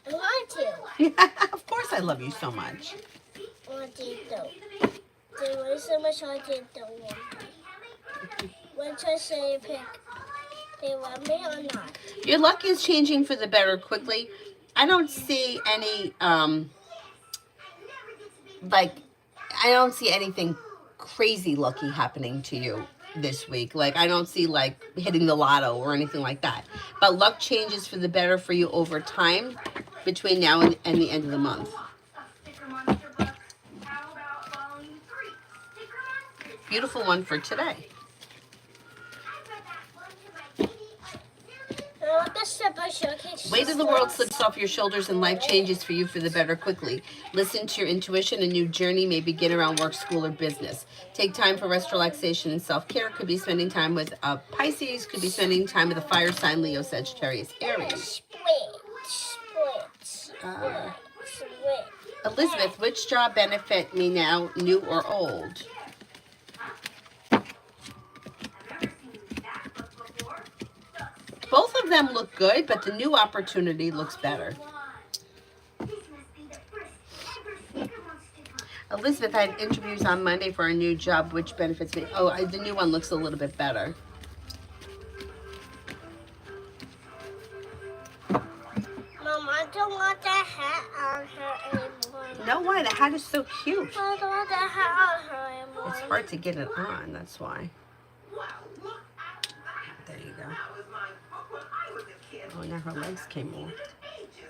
I want to. Yeah, of course I love you so much. What do you do? Do you want so much I did don't want me? When I say pick, do you want me or not? Your luck is changing for the better quickly. I don't see any, I don't see anything crazy lucky happening to you this week. Like, I don't see, like, hitting the lotto or anything like that. But luck changes for the better for you over time between now and the end of the month. Beautiful one for today. Weight of the world slips off your shoulders and life changes for you for the better quickly. Listen to your intuition. A new journey may begin around work, school, or business. Take time for rest, relaxation, and self-care. Could be spending time with Pisces. Could be spending time with a fire sign, Leo, Sagittarius, Aries. Elizabeth, which job benefit me now, new or old? Both of them look good, but the new opportunity looks better. Elizabeth, I had interviews on Monday for a new job, which benefits me. Oh, the new one looks a little bit better. Mom, I don't want that hat on her anymore. No, why? The hat is so cute. I don't want that hat on her anymore. It's hard to get it on, that's why. There you go. Oh, now her legs came off.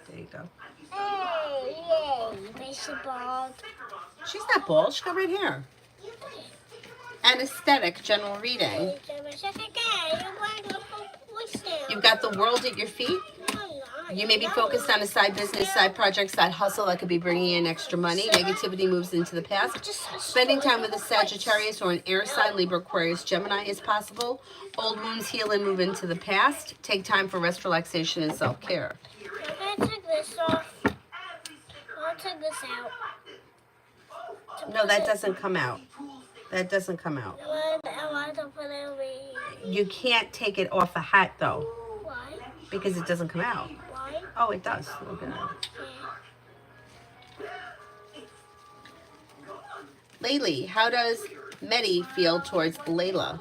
There you go. Hey, yay, baseball. She's not bald. She's got red hair. Anesthetic, general reading. You've got the world at your feet. You may be focused on a side business, side project, side hustle that could be bringing in extra money. Negativity moves into the past. Spending time with a Sagittarius or an air sign, Libra, Aquarius, Gemini is possible. Old wounds heal and move into the past. Take time for rest, relaxation, and self-care. I'm gonna take this off. I'll take this out. No, that doesn't come out. That doesn't come out. I want to put it over here. You can't take it off the hat though, Why? because it doesn't come out. Why? Oh, it does. Look at that. Laylee, how does Medi feel towards Layla?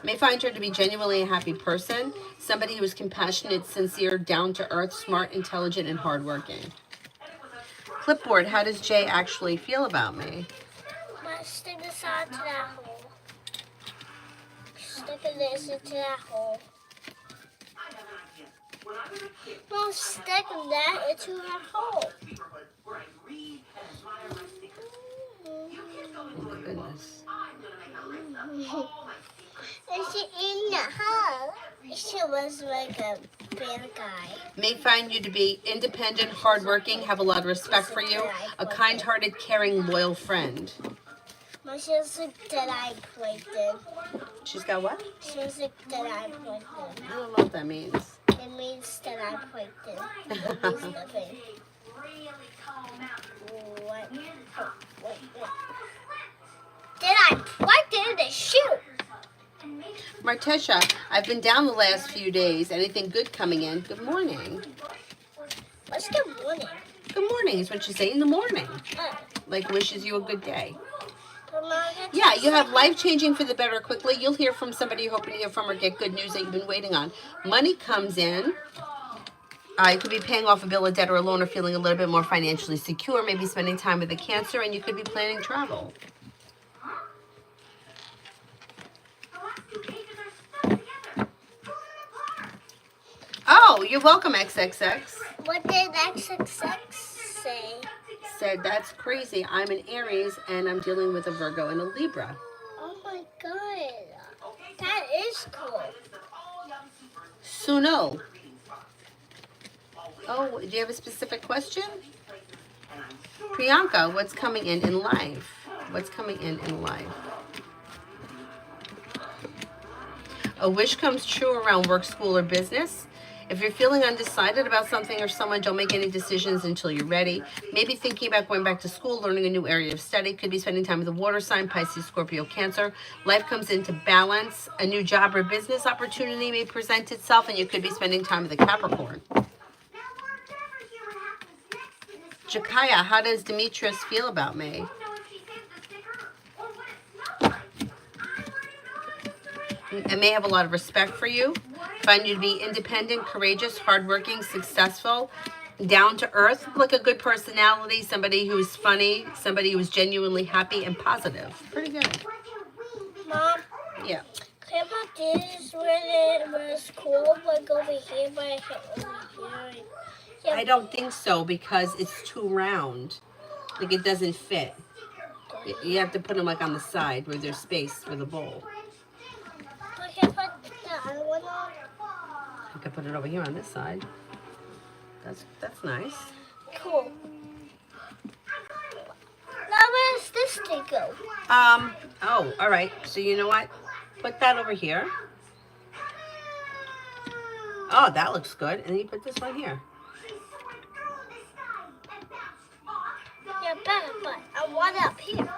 May find her to be genuinely a happy person, somebody who is compassionate, sincere, down to earth, smart, intelligent, and hardworking. Clipboard, how does Jay actually feel about me? Let's stick this onto that hole. Sticking this into that hole. Well, stick that into that hole. Oh my goodness. Is she in the hole? She was like a bad guy. May find you to be independent, hardworking, have a lot of respect for you, a kind-hearted, caring, loyal friend. But she was like Dead-Eye Plankton. She's got what? She was like Dead-Eye Plankton. I don't know what that means. It means Dead-Eye Plankton. It means nothing. What? Oh, wait. Dead-Eye Plankton to shoot. Martesha, I've been down the last few days. Anything good coming in? Good morning. What's good morning? Good morning is what you say in the morning. Oh. Like wishes you a good day. Mama, Yeah, you have life changing for the better quickly. You'll hear from somebody you're hoping to hear from or get good news that you've been waiting on. Money comes in. You could be paying off a bill, a debt, or a loan, or feeling a little bit more financially secure. Maybe spending time with a cancer, and you could be planning travel. Oh, you're welcome, XXX. what did XXX say? Said, that's crazy. I'm an Aries, and I'm dealing with a Virgo and a Libra. Oh my god. That is cool. Suno. Oh, do you have a specific question? Priyanka, what's coming in life? What's coming in life? A wish comes true around work, school, or business. If you're feeling undecided about something or someone, don't make any decisions until you're ready. Maybe thinking about going back to school, learning a new area of study. Could be spending time with a water sign, Pisces, Scorpio, Cancer. Life comes into balance. A new job or business opportunity may present itself, and you could be spending time with a Capricorn. Jakaya, how does Demetrius feel about me? I may have a lot of respect for you. Find you to be independent, courageous, hardworking, successful, down to earth, like a good personality, somebody who's funny, somebody who's genuinely happy and positive. Pretty good. Mom, Yeah. can I put this where it's cool, like over here, but I can't over here? Yeah. I don't think so because it's too round. Like it doesn't fit. You have to put them like on the side where there's space for the bowl. I can put the other one on. You can put it over here on this side. That's nice. Cool. Now where's this thing go? Oh, all right. So you know what? Put that over here. Oh, that looks good. And then you put this one here. Yeah, better, but I want it up here.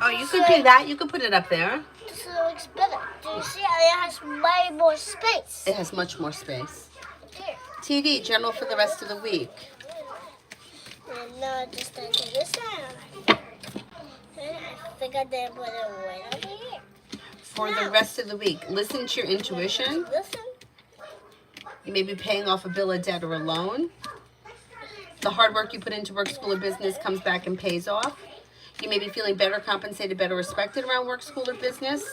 Oh, you could do that. You could put it up there. This looks better. Do you see how it has way more space? It has much more space. Here. TV, general for the rest of the week. And now just take this down. And I think I did put it right over here. For the rest of the week, listen to your intuition. Listen. You may be paying off a bill, a debt, or a loan. The hard work you put into work, school, or business comes back and pays off. You may be feeling better compensated, better respected around work, school, or business.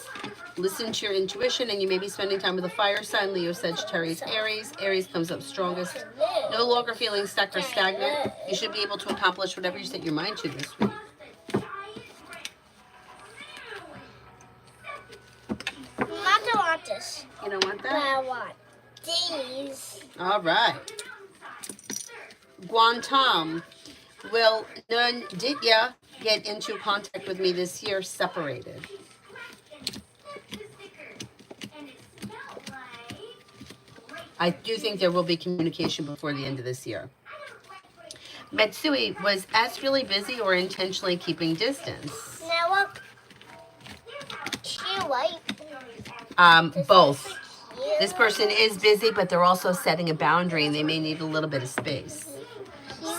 Listen to your intuition, and you may be spending time with a fire sign, Leo, Sagittarius, Aries. Aries comes up strongest. No longer feeling stuck or stagnant. You should be able to accomplish whatever you set your mind to this week. I don't want this. You don't want But that? I want these. All right. Guantam. Will Nanditya get into contact with me this year separated? I do think there will be communication before the end of this year. Metsui, was S really busy or intentionally keeping distance? Now look, she white. Both. This person is busy, but they're also setting a boundary and they may need a little bit of space.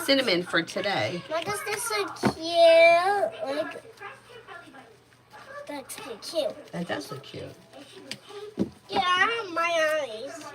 Cinnamon for today. Why does this look cute? Like, that's cute. That does look cute. Yeah, my eyes.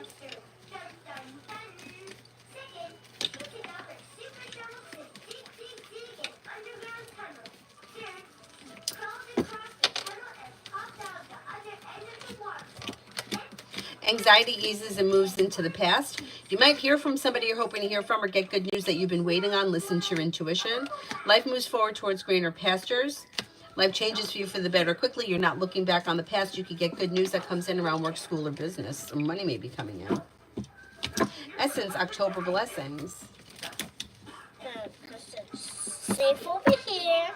Anxiety eases and moves into the past. You might hear from somebody you're hoping to hear from or get good news that you've been waiting on. Listen to your intuition. Life moves forward towards greener pastures. Life changes for you for the better quickly. You're not looking back on the past. You could get good news that comes in around work, school, or business. Some money may be coming in. Essence, October blessings. Safe over here.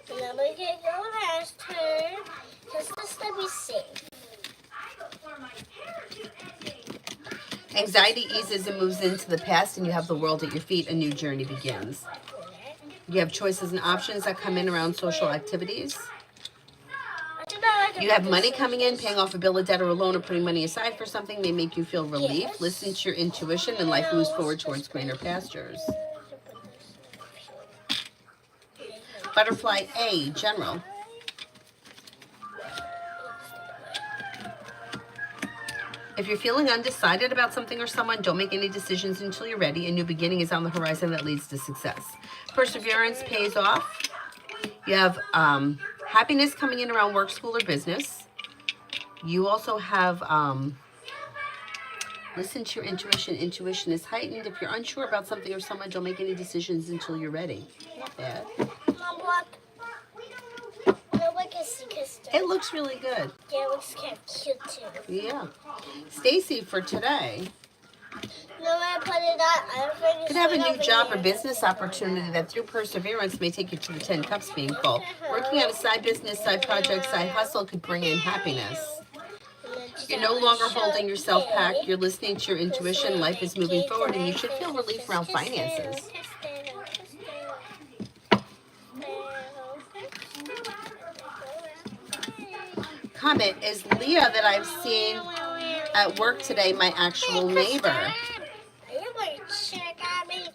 And then we can go past her. Because this will be safe. Anxiety eases and moves into the past, and you have the world at your feet. A new journey begins. You have choices and options that come in around social activities. You have money coming in, paying off a bill, a debt, or a loan, or putting money aside for something may make you feel relief. Yes. Listen to your intuition, and life moves forward towards greener pastures. Butterfly A, general. If you're feeling undecided about something or someone, don't make any decisions until you're ready. A new beginning is on the horizon that leads to success. Perseverance pays off. You have happiness coming in around work, school, or business. You also have listen to your intuition. Intuition is heightened. If you're unsure about something or someone, don't make any decisions until you're ready. Not bad. Mom, look. It looks really good. Yeah, it looks kind of cute too. Yeah. Stacy for today. No, I put it on. You could have a new job or business opportunity that through perseverance may take you to the 10 cups being full. Working on a side business, side project, side hustle could bring in happiness. You're no longer holding yourself back. You're listening to your intuition. Life is moving forward, and you should feel relief around finances. Comment, is Leah that I've seen at work today my actual neighbor? You might check on me.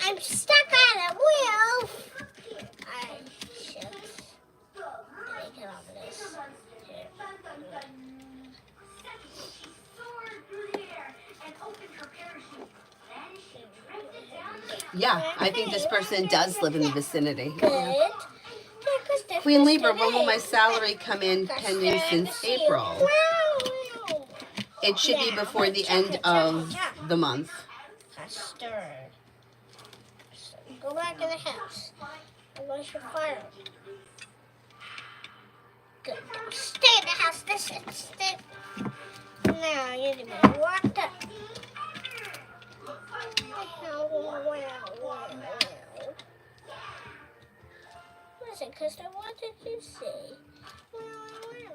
I'm stuck on a wheel. I should make it off this. Yeah, I think this person does live in the vicinity. Good. Queen Libra, when will my salary come in pending since April? It should be before the end of the month. Faster. Go back in the house. Unless you're fired. Good. Stay in the house. This is stay. Now you need to be locked up. Listen, Krista, what did you say? Oh, yeah.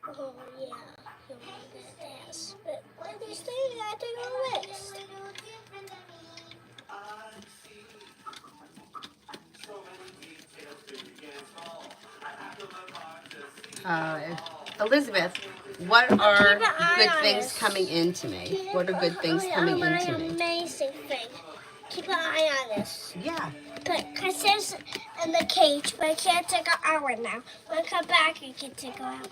You want to dance. But when you say that, I don't list. Elizabeth, what are good things coming into me? What are good things coming into me? Amazing thing. Keep an eye on this. Yeah. But Krista's in the cage, but I can't take her out right now. When I come back, I can take her out.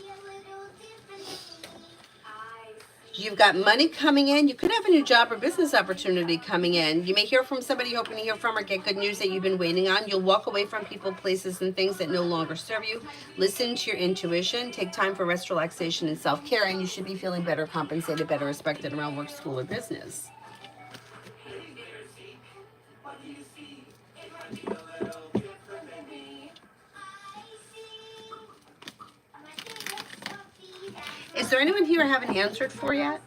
You've got money coming in. You could have a new job or business opportunity coming in. You may hear from somebody you're hoping to hear from or get good news that you've been waiting on. You'll walk away from people, places, and things that no longer serve you. Listen to your intuition. Take time for rest, relaxation, and self-care, and you should be feeling better, compensated, better respected around work, school, or business. Is there anyone here I haven't answered for yet?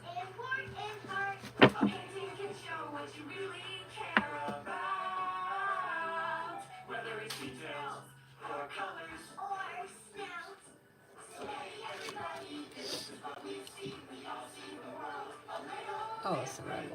Oh, it's the right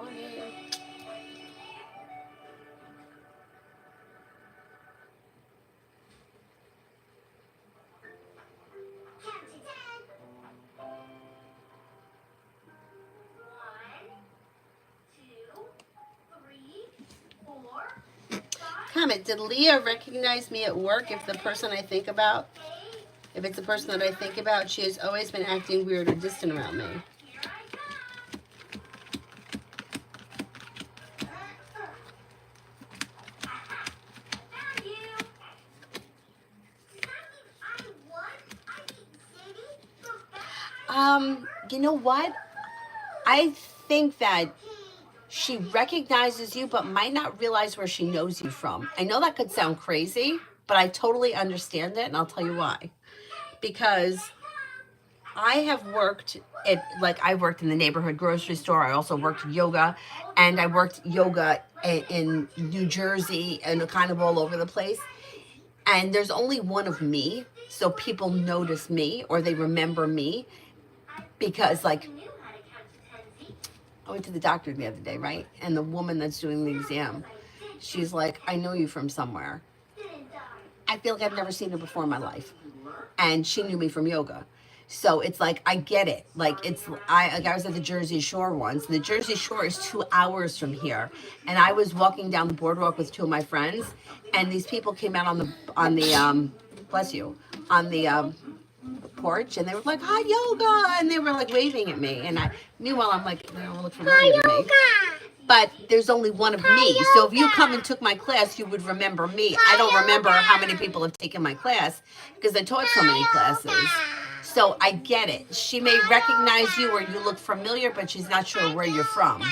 Comment, did Leah recognize me at work if the person I think about, if it's the person that I think about, she has always been acting weird or distant around me. You know what? I think that she recognizes you but might not realize where she knows you from. I know that could sound crazy, but I totally understand it, and I'll tell you why. Because I have worked at, like, I worked in the neighborhood grocery store. I also worked yoga, and I worked yoga in New Jersey and kind of all over the place. And there's only one of me, so people notice me or they remember me because, like, I went to the doctor the other day, right? And the woman that's doing the exam, she's like, I know you from somewhere. I feel like I've never seen her before in my life. And she knew me from yoga. So it's like, I get it. Like, it's, I was at the Jersey Shore once. The Jersey Shore is 2 hours from here. And I was walking down the boardwalk with two of my friends. And these people came out on the bless you, on the porch, and they were like, hi, yoga, and they were like waving at me, and meanwhile I'm like, they don't look familiar to me, but there's only one of me, so if you come and took my class, you would remember me. I don't remember how many people have taken my class, because I taught so many classes, so I get it. She may recognize you or you look familiar, but she's not sure where you're from.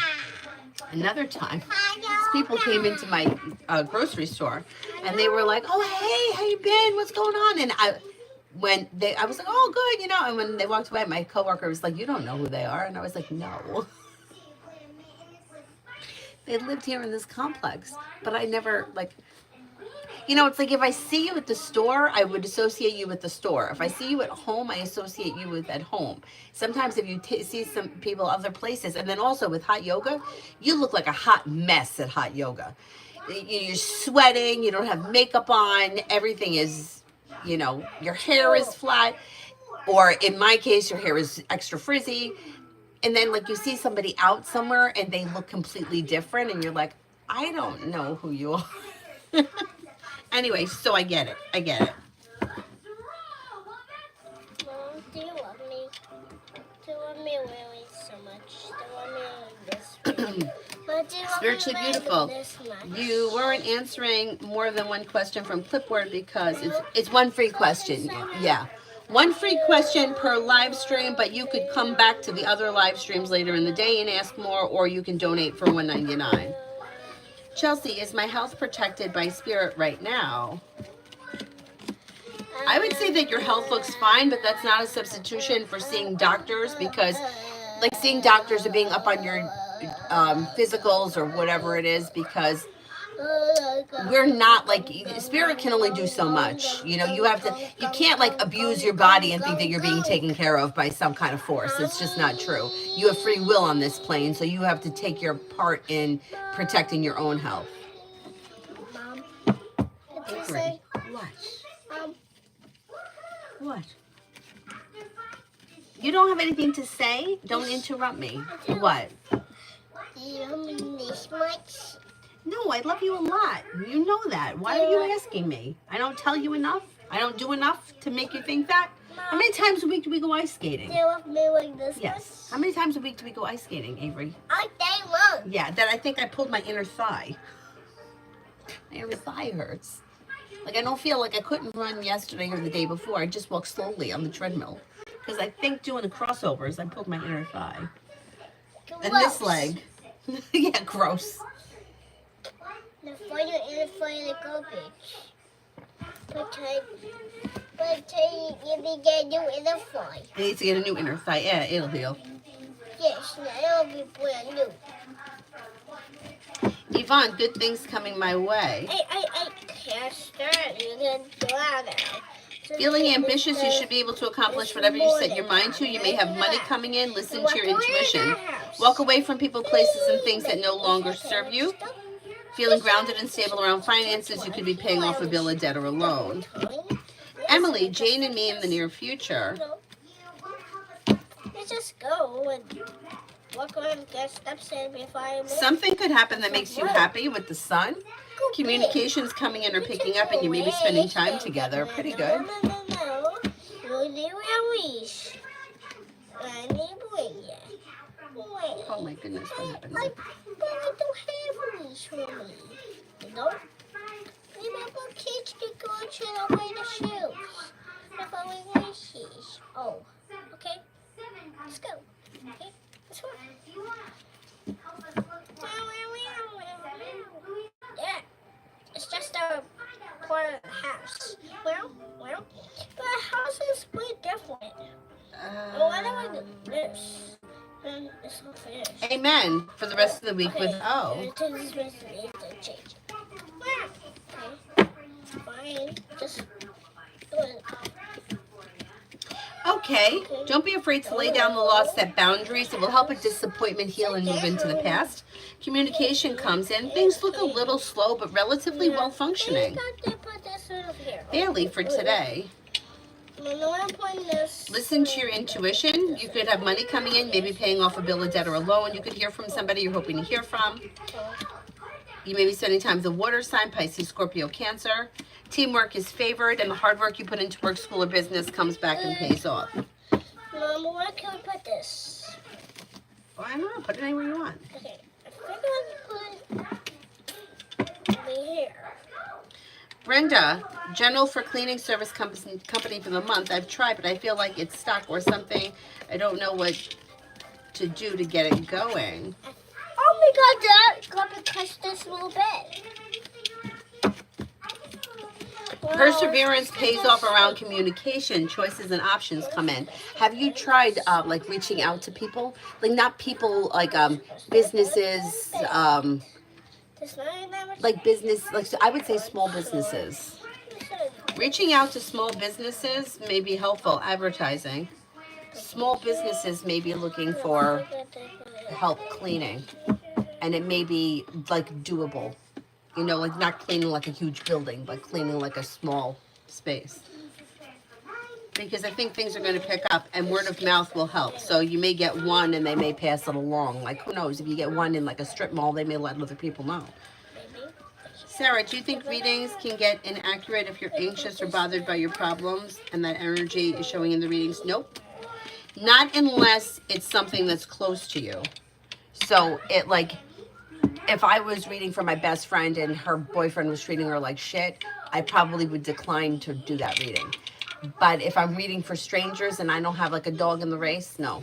Another time, these people came into my grocery store, and they were like, oh, hey, how you been, what's going on? And I was like, oh, good, you know. And when they walked away, my coworker was like, you don't know who they are. And I was like, no. They lived here in this complex, but I never, like, you know, it's like if I see you at the store, I would associate you with the store. If I see you at home, I associate you with at home. Sometimes if you see some people other places, and then also with hot yoga, you look like a hot mess at hot yoga. You're sweating, you don't have makeup on, everything is, you know, your hair is flat, or in my case, your hair is extra frizzy. And then, like, you see somebody out somewhere and they look completely different, and you're like, I don't know who you are. Anyway, so I get it. I get it. Mom, do you love me? Do you love me really so much? Do you love me like this? But do you love Spiritually me beautiful. This much? You weren't answering more than one question from Clipboard because it's one free question. Yeah. One free question per live stream, but you could come back to the other live streams later in the day and ask more, or you can donate for $1.99. Chelsea, is my health protected by spirit right now? I would say that your health looks fine, but that's not a substitution for seeing doctors, because, like, seeing doctors or being up on your physicals or whatever it is, because we're not, like, spirit can only do so much. You know, you can't, like, abuse your body and think that you're being taken care of by some kind of force. It's just not true. You have free will on this plane, so you have to take your part in protecting your own health. Mom, Avery, what? What? You don't have anything to say? Don't interrupt me. What? do you love me this much? No, I love you a lot. You know that. Why are you asking me? I don't tell you enough? I don't do enough to make you think that? How many times a week do we go ice skating? Do you love me like this Yes. How many times a week do we go ice skating, Avery? much? All day long. Yeah, then I think I pulled my inner thigh. My inner thigh hurts. Like, I don't feel like I couldn't run yesterday or the day before. I just walked slowly on the treadmill. Because I think doing the crossovers, I pulled my inner thigh. And this leg. Yeah, gross. The fire and the fire garbage. But you need to get a new inner thigh. I need to get a new inner thigh. Yeah, it'll heal. Yes, now it'll be brand new. Yvonne, good things coming my way. I can't start. You can do that now. Feeling ambitious, you should be able to accomplish whatever you set your mind to. You may have money coming in. Listen to your intuition. Walk away from people, places, and things that no longer serve you. Feeling grounded and stable around finances, you could be paying off a bill, a debt, or a loan. Emily, Jane, and me in the near future. Let's just go and walk around and get steps in before I move. Something could happen that makes you happy with the sun. Communication's coming in or picking up, and you may be spending time together. Pretty good. Oh my goodness, what happened there? But I don't have any for me. You know? Remember, kids can go to the way the shoes. If I wear laces. Oh, okay. Let's go. Okay, let's go. Yeah, it's just a part of the house. Well, the house is way different. Why do I do this? It's not finished. Amen. For the rest of the week with O. Fine. Just do it. Okay. Don't be afraid to lay down the law, set boundaries. It will help a disappointment heal and move into the past. Communication comes in. Things look a little slow, but relatively well functioning. Barely for today. Listen to your intuition. You could have money coming in, maybe paying off a bill, a debt, or a loan. You could hear from somebody you're hoping to hear from. You may be spending time with a water sign, Pisces, Scorpio, Cancer. Teamwork is favored, and the hard work you put into work, school, or business comes back and pays off. Mom, where can we put this? Well, I don't know. Put it anywhere you want. Okay, I think I'll put it over here. Brenda, general for cleaning service company for the month. I've tried, but I feel like it's stuck or something. I don't know what to do to get it going. Oh my God, Dad, got to touch this a little bit. Perseverance pays off around communication. Choices and options come in. Have you tried like reaching out to people? Like not people like businesses, like business, like so I would say small businesses. Reaching out to small businesses may be helpful. Advertising. Small businesses may be looking for help cleaning, and it may be like doable. You know, like not cleaning like a huge building, but cleaning like a small space. Because I think things are going to pick up, and word of mouth will help. So you may get one, and they may pass it along. Like who knows? If you get one in like a strip mall, they may let other people know. Sarah, do you think readings can get inaccurate if you're anxious or bothered by your problems, and that energy is showing in the readings? Nope. Not unless it's something that's close to you. So it like, if I was reading for my best friend and her boyfriend was treating her like shit, I probably would decline to do that reading. But if I'm reading for strangers and I don't have like a dog in the race, no.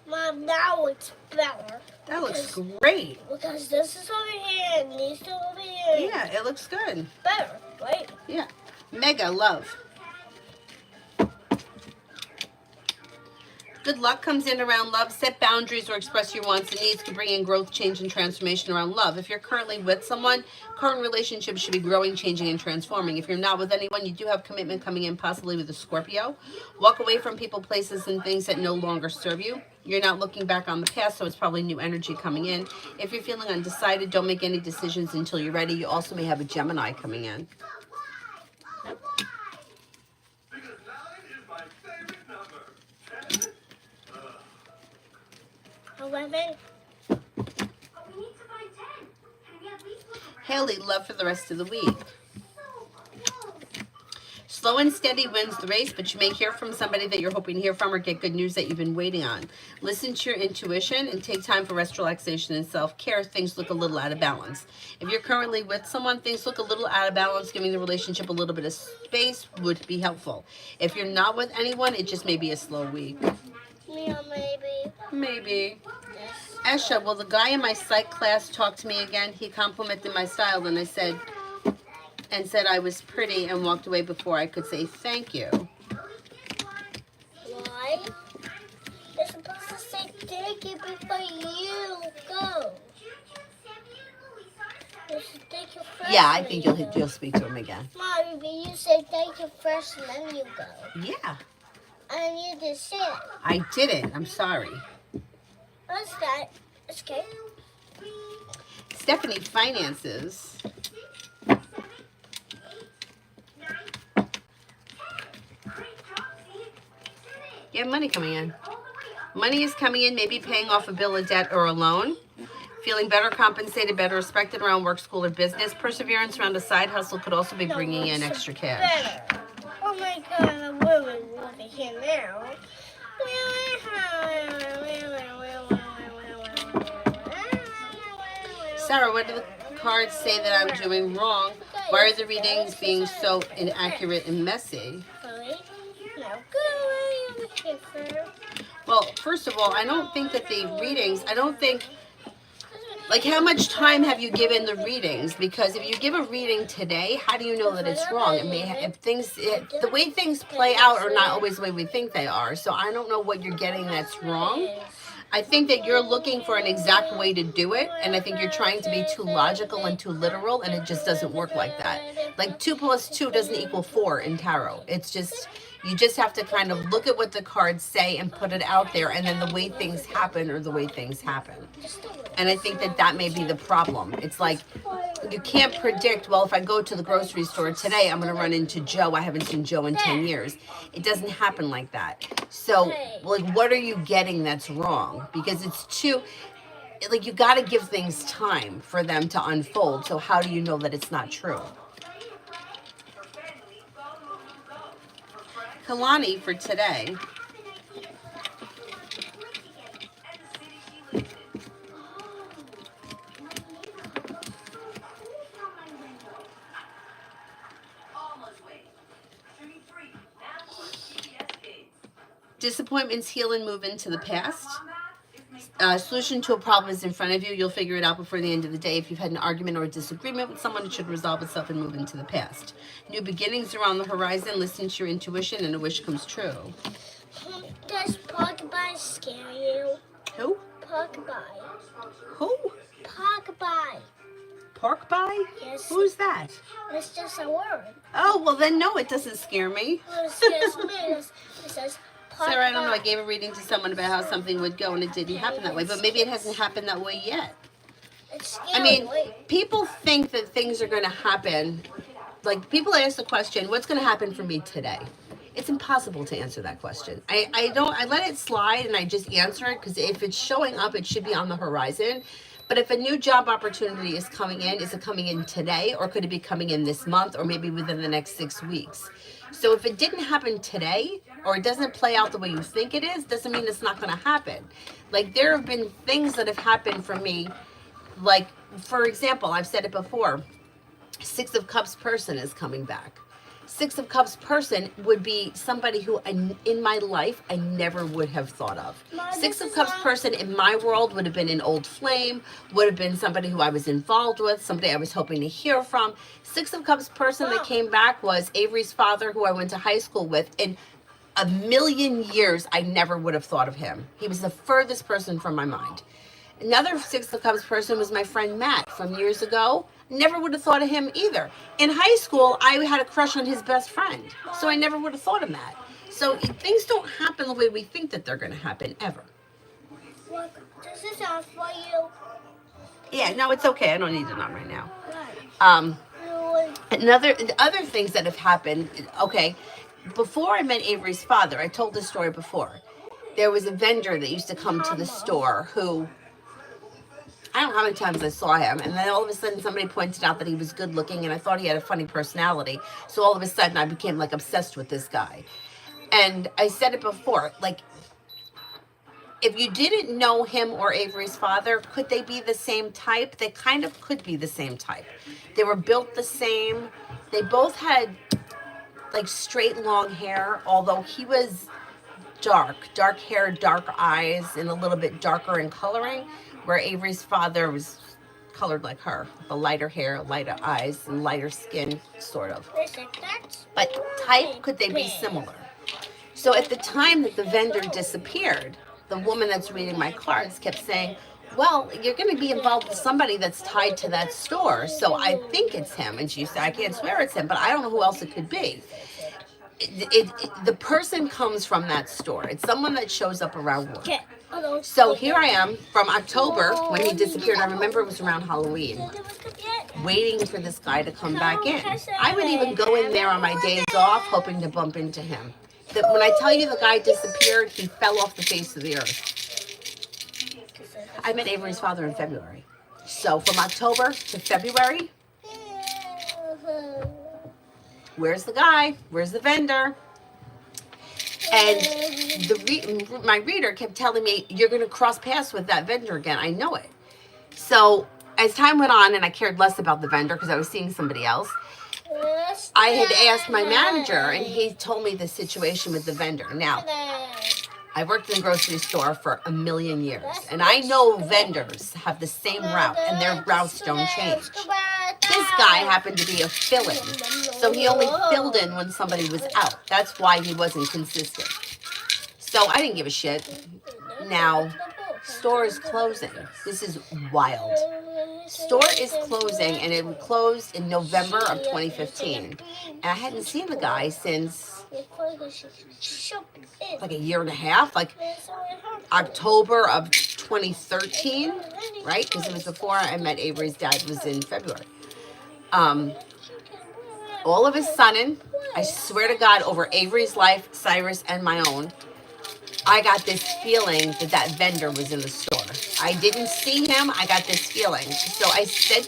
Mom, now it's better. That looks great. Because this is over here and these two over here. Yeah, it looks good. Better, right? Yeah. Mega love. Good luck comes in around love. Set boundaries or express your wants and needs can bring in growth, change, and transformation around love. If you're currently with someone, current relationships should be growing, changing, and transforming. If you're not with anyone, you do have commitment coming in, possibly with a Scorpio. Walk away from people, places, and things that no longer serve you. You're not looking back on the past, so it's probably new energy coming in. If you're feeling undecided, don't make any decisions until you're ready. You also may have a Gemini coming in. 11. Haley, love for the rest of the week. Slow and steady wins the race, but you may hear from somebody that you're hoping to hear from or get good news that you've been waiting on. Listen to your intuition and take time for rest, relaxation, and self-care. Things look a little out of balance. If you're currently with someone, things look a little out of balance. Giving the relationship a little bit of space would be helpful. If you're not with anyone, it just may be a slow week. Yeah, maybe. Maybe. Yes. Esha, will the guy in my psych class talk to me again? He complimented my style and said I was pretty and walked away before I could say thank you. Why? You're supposed to say thank you before you go. You should thank you first. Yeah, I think you'll speak to him again. Mommy, but you say thank you first and then you go. Yeah. And you just say it. I didn't. I'm sorry. What's that? It's okay. Stephanie, finances. You have money coming in. Money is coming in, maybe paying off a bill, a debt, or a loan. Feeling better compensated, better respected around work, school, or business. Perseverance around a side hustle could also be bringing in extra cash. Better. Oh my God, the woman's looking here now. Sarah, what do the cards say that I'm doing wrong? Why are the readings being so inaccurate and messy? Well, first of all, I don't think that the readings, like, how much time have you given the readings? Because if you give a reading today, how do you know that it's wrong? The way things play out are not always the way we think they are. So I don't know what you're getting that's wrong. I think that you're looking for an exact way to do it, and I think you're trying to be too logical and too literal, and it just doesn't work like that. Like 2 + 2 doesn't equal 4 in tarot. It's just, you just have to kind of look at what the cards say and put it out there, and then the way things happen are the way things happen. And I think that that may be the problem. It's like, you can't predict, well, if I go to the grocery store today, I'm going to run into Joe. I haven't seen Joe in 10 years. It doesn't happen like that. So, like, what are you getting that's wrong? Because it's too, like, you got to give things time for them to unfold. So how do you know that it's not true? Kalani for today. Disappointments heal and move into the past. Solution to a problem is in front of you. You'll figure it out before the end of the day. If you've had an argument or a disagreement with someone, it should resolve itself and move into the past. New beginnings are on the horizon. Listen to your intuition and a wish comes true. Does Pogba scare you? Who? Pogba. Who? Pogba. Pork pie? Yes. Who's that? It's just a word. Oh, well then no, it doesn't scare me. It scares me. It says Pogba. Sarah, I don't know. I gave a reading to someone about how something would go and it didn't happen that way, but maybe it hasn't happened that way yet. It's scary. I mean, people think that things are going to happen. Like, people ask the question, what's going to happen for me today? It's impossible to answer that question. I let it slide and I just answer it because if it's showing up, it should be on the horizon. But if a new job opportunity is coming in, is it coming in today, or could it be coming in this month, or maybe within the next 6 weeks? So if it didn't happen today, or it doesn't play out the way you think it is, doesn't mean it's not going to happen. Like, there have been things that have happened for me. Like, for example, I've said it before, 6 of Cups person is coming back. 6 of Cups person would be somebody who in my life I never would have thought of. 6 of Cups person in my world would have been an old flame, would have been somebody who I was involved with, somebody I was hoping to hear from. 6 of Cups person that came back was Avery's father, who I went to high school with. In a million years, I never would have thought of him. He was the furthest person from my mind. Another 6 of Cups person was my friend Matt from years ago. Never would have thought of him either. In high school, I had a crush on his best friend. So I never would have thought of that. So things don't happen the way we think that they're going to happen, ever. Look, this is out for you. Yeah, no, it's okay. I don't need it on right now. Right. Other things that have happened, okay, before I met Avery's father, I told this story before. There was a vendor that used to come to the store who, I don't know how many times I saw him, and then all of a sudden somebody pointed out that he was good looking, and I thought he had a funny personality. So all of a sudden I became like obsessed with this guy. And I said it before, like, if you didn't know him or Avery's father, could they be the same type? They kind of could be the same type. They were built the same. They both had like straight long hair, although he was dark hair, dark eyes, and a little bit darker in coloring, where Avery's father was colored like her, the lighter hair, lighter eyes, and lighter skin, sort of. But type, could they be similar? So at the time that the vendor disappeared, the woman that's reading my cards kept saying, well, you're going to be involved with somebody that's tied to that store, so I think it's him. And she said, I can't swear it's him, but I don't know who else it could be. The person comes from that store. It's someone that shows up around work. So here I am from October when he disappeared. I remember it was around Halloween, waiting for this guy to come back in. I would even go in there on my days off, hoping to bump into him. When I tell you the guy disappeared, he fell off the face of the earth. I met Avery's father in February. So from October to February, where's the guy? Where's the vendor? And my reader kept telling me, you're going to cross paths with that vendor again. I know it. So as time went on and I cared less about the vendor because I was seeing somebody else, I had asked my manager and he told me the situation with the vendor. Now, I worked in a grocery store for a million years, and I know vendors have the same route, and their routes don't change. This guy happened to be a fill-in, so he only filled in when somebody was out. That's why he wasn't consistent. So I didn't give a shit. Now, store is closing. This is wild. Store is closing, and it closed in November of 2015. And I hadn't seen the guy since like a year and a half, like October of 2013, right? Because it was before I met Avery's dad, was in February. All of a sudden, I swear to God, over Avery's life, Cyrus, and my own, I got this feeling that that vendor was in the store. I didn't see him. I got this feeling. So I said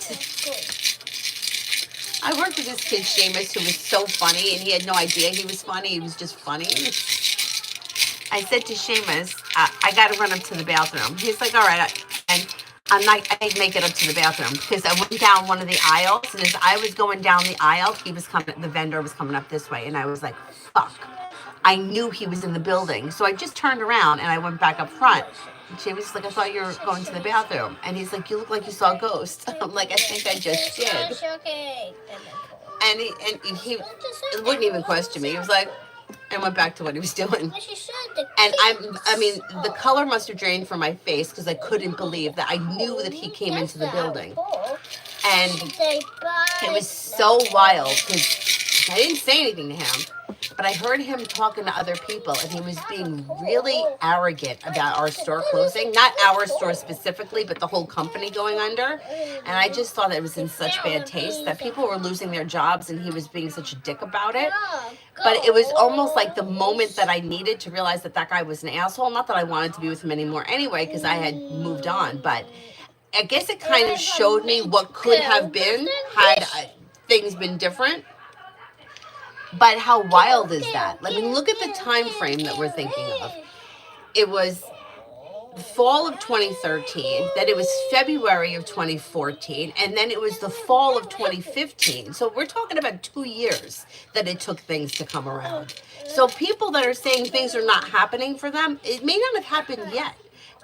I worked with this kid, Seamus, who was so funny, and he had no idea he was funny. He was just funny. I said to Seamus, I got to run up to the bathroom. He's like, all right. And I didn't make it up to the bathroom because I went down one of the aisles, and as I was going down the aisle, the vendor was coming up this way, and I was like, fuck. I knew he was in the building. So I just turned around and I went back up front. And Seamus was like, I thought you were going to the bathroom. And he's like, you look like you saw a ghost. I'm like, I think I just did. And he wouldn't even question me. He was like, and went back to what he was doing. And I mean, the color must have drained from my face because I couldn't believe that I knew that he came into the building. And it was so wild because I didn't say anything to him. But I heard him talking to other people, and he was being really arrogant about our store closing. Not our store specifically, but the whole company going under. And I just thought that it was in such bad taste that people were losing their jobs, and he was being such a dick about it. But it was almost like the moment that I needed to realize that that guy was an asshole. Not that I wanted to be with him anymore anyway, because I had moved on. But I guess it kind of showed me what could have been had things been different. But how wild is that? I mean, look at the time frame that we're thinking of. It was fall of 2013, then it was February of 2014, and then it was the fall of 2015. So we're talking about 2 years that it took things to come around. So people that are saying things are not happening for them, it may not have happened yet.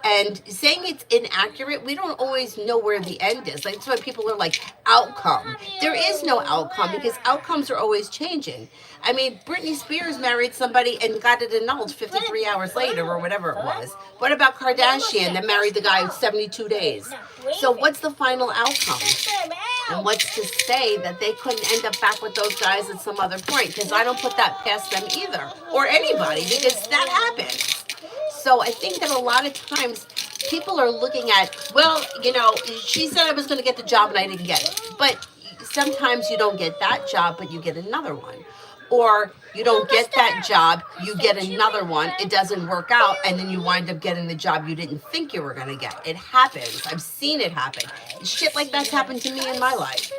And saying it's inaccurate, we don't always know where the end is. Like, that's why people are like, outcome. There is no outcome because outcomes are always changing. I mean, Britney Spears married somebody and got it annulled 53 hours later or whatever it was. What about Kardashian that married the guy in 72 days? So what's the final outcome? And what's to say that they couldn't end up back with those guys at some other point? Because I don't put that past them either. Or anybody, because that happens. So I think that a lot of times people are looking at, well, you know, she said I was going to get the job and I didn't get it. But sometimes you don't get that job, but you get another one. Or you don't get that job, you get another one, it doesn't work out, and then you wind up getting the job you didn't think you were going to get. It happens. I've seen it happen. Shit like that's happened to me in my life.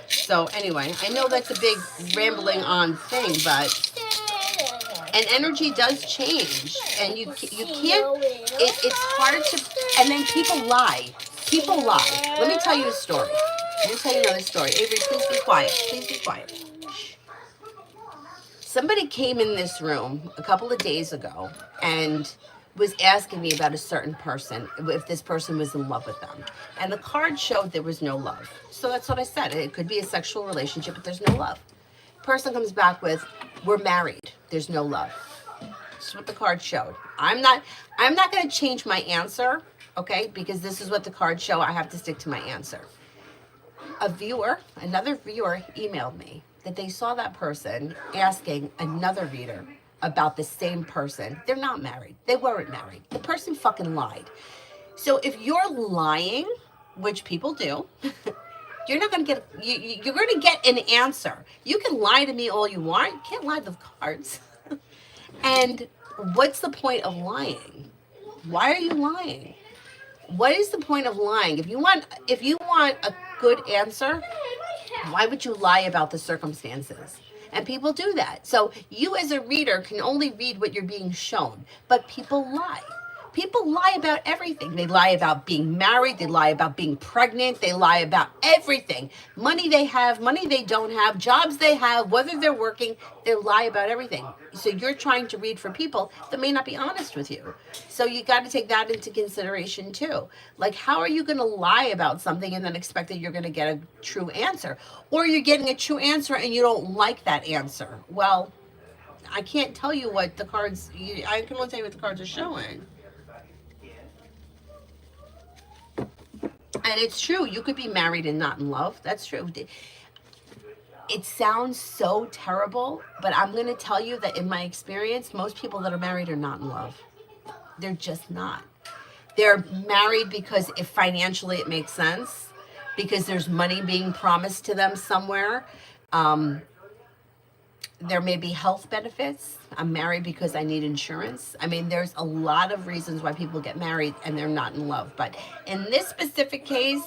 So anyway, I know that's a big rambling on thing, but... And energy does change, and you can't. It's hard to. And then people lie. People lie. Let me tell you a story. Let me tell you another story. Avery, please be quiet. Please be quiet. Somebody came in this room a couple of days ago and was asking me about a certain person, if this person was in love with them. And the card showed there was no love. So that's what I said. It could be a sexual relationship, but there's no love. Person comes back with, we're married, there's no love. That's what the card showed. I'm not going to change my answer, okay, because this is what the cards show. I have to stick to my answer. Another viewer emailed me that they saw that person asking another reader about the same person. They're not married. They weren't married. The person fucking lied. So if you're lying, which people do, you're not going to get, you're going to get an answer. You can lie to me all you want. You can't lie to the cards. And what's the point of lying? Why are you lying? What is the point of lying? If you want a good answer, why would you lie about the circumstances? And people do that. So you as a reader can only read what you're being shown, but people lie. People lie about everything. They lie about being married. They lie about being pregnant. They lie about everything. Money they have, money they don't have, jobs they have, whether they're working. They lie about everything. So you're trying to read for people that may not be honest with you. So you got to take that into consideration too. Like, how are you going to lie about something and then expect that you're going to get a true answer? Or you're getting a true answer and you don't like that answer. Well, I can't tell you what the cards, I can only tell you what the cards are showing. And it's true. You could be married and not in love. That's true. It sounds so terrible, but I'm going to tell you that in my experience, most people that are married are not in love. They're just not. They're married because if financially it makes sense, because there's money being promised to them somewhere. Um, there may be health benefits. I'm married because I need insurance. I mean, there's a lot of reasons why people get married and they're not in love. But in this specific case,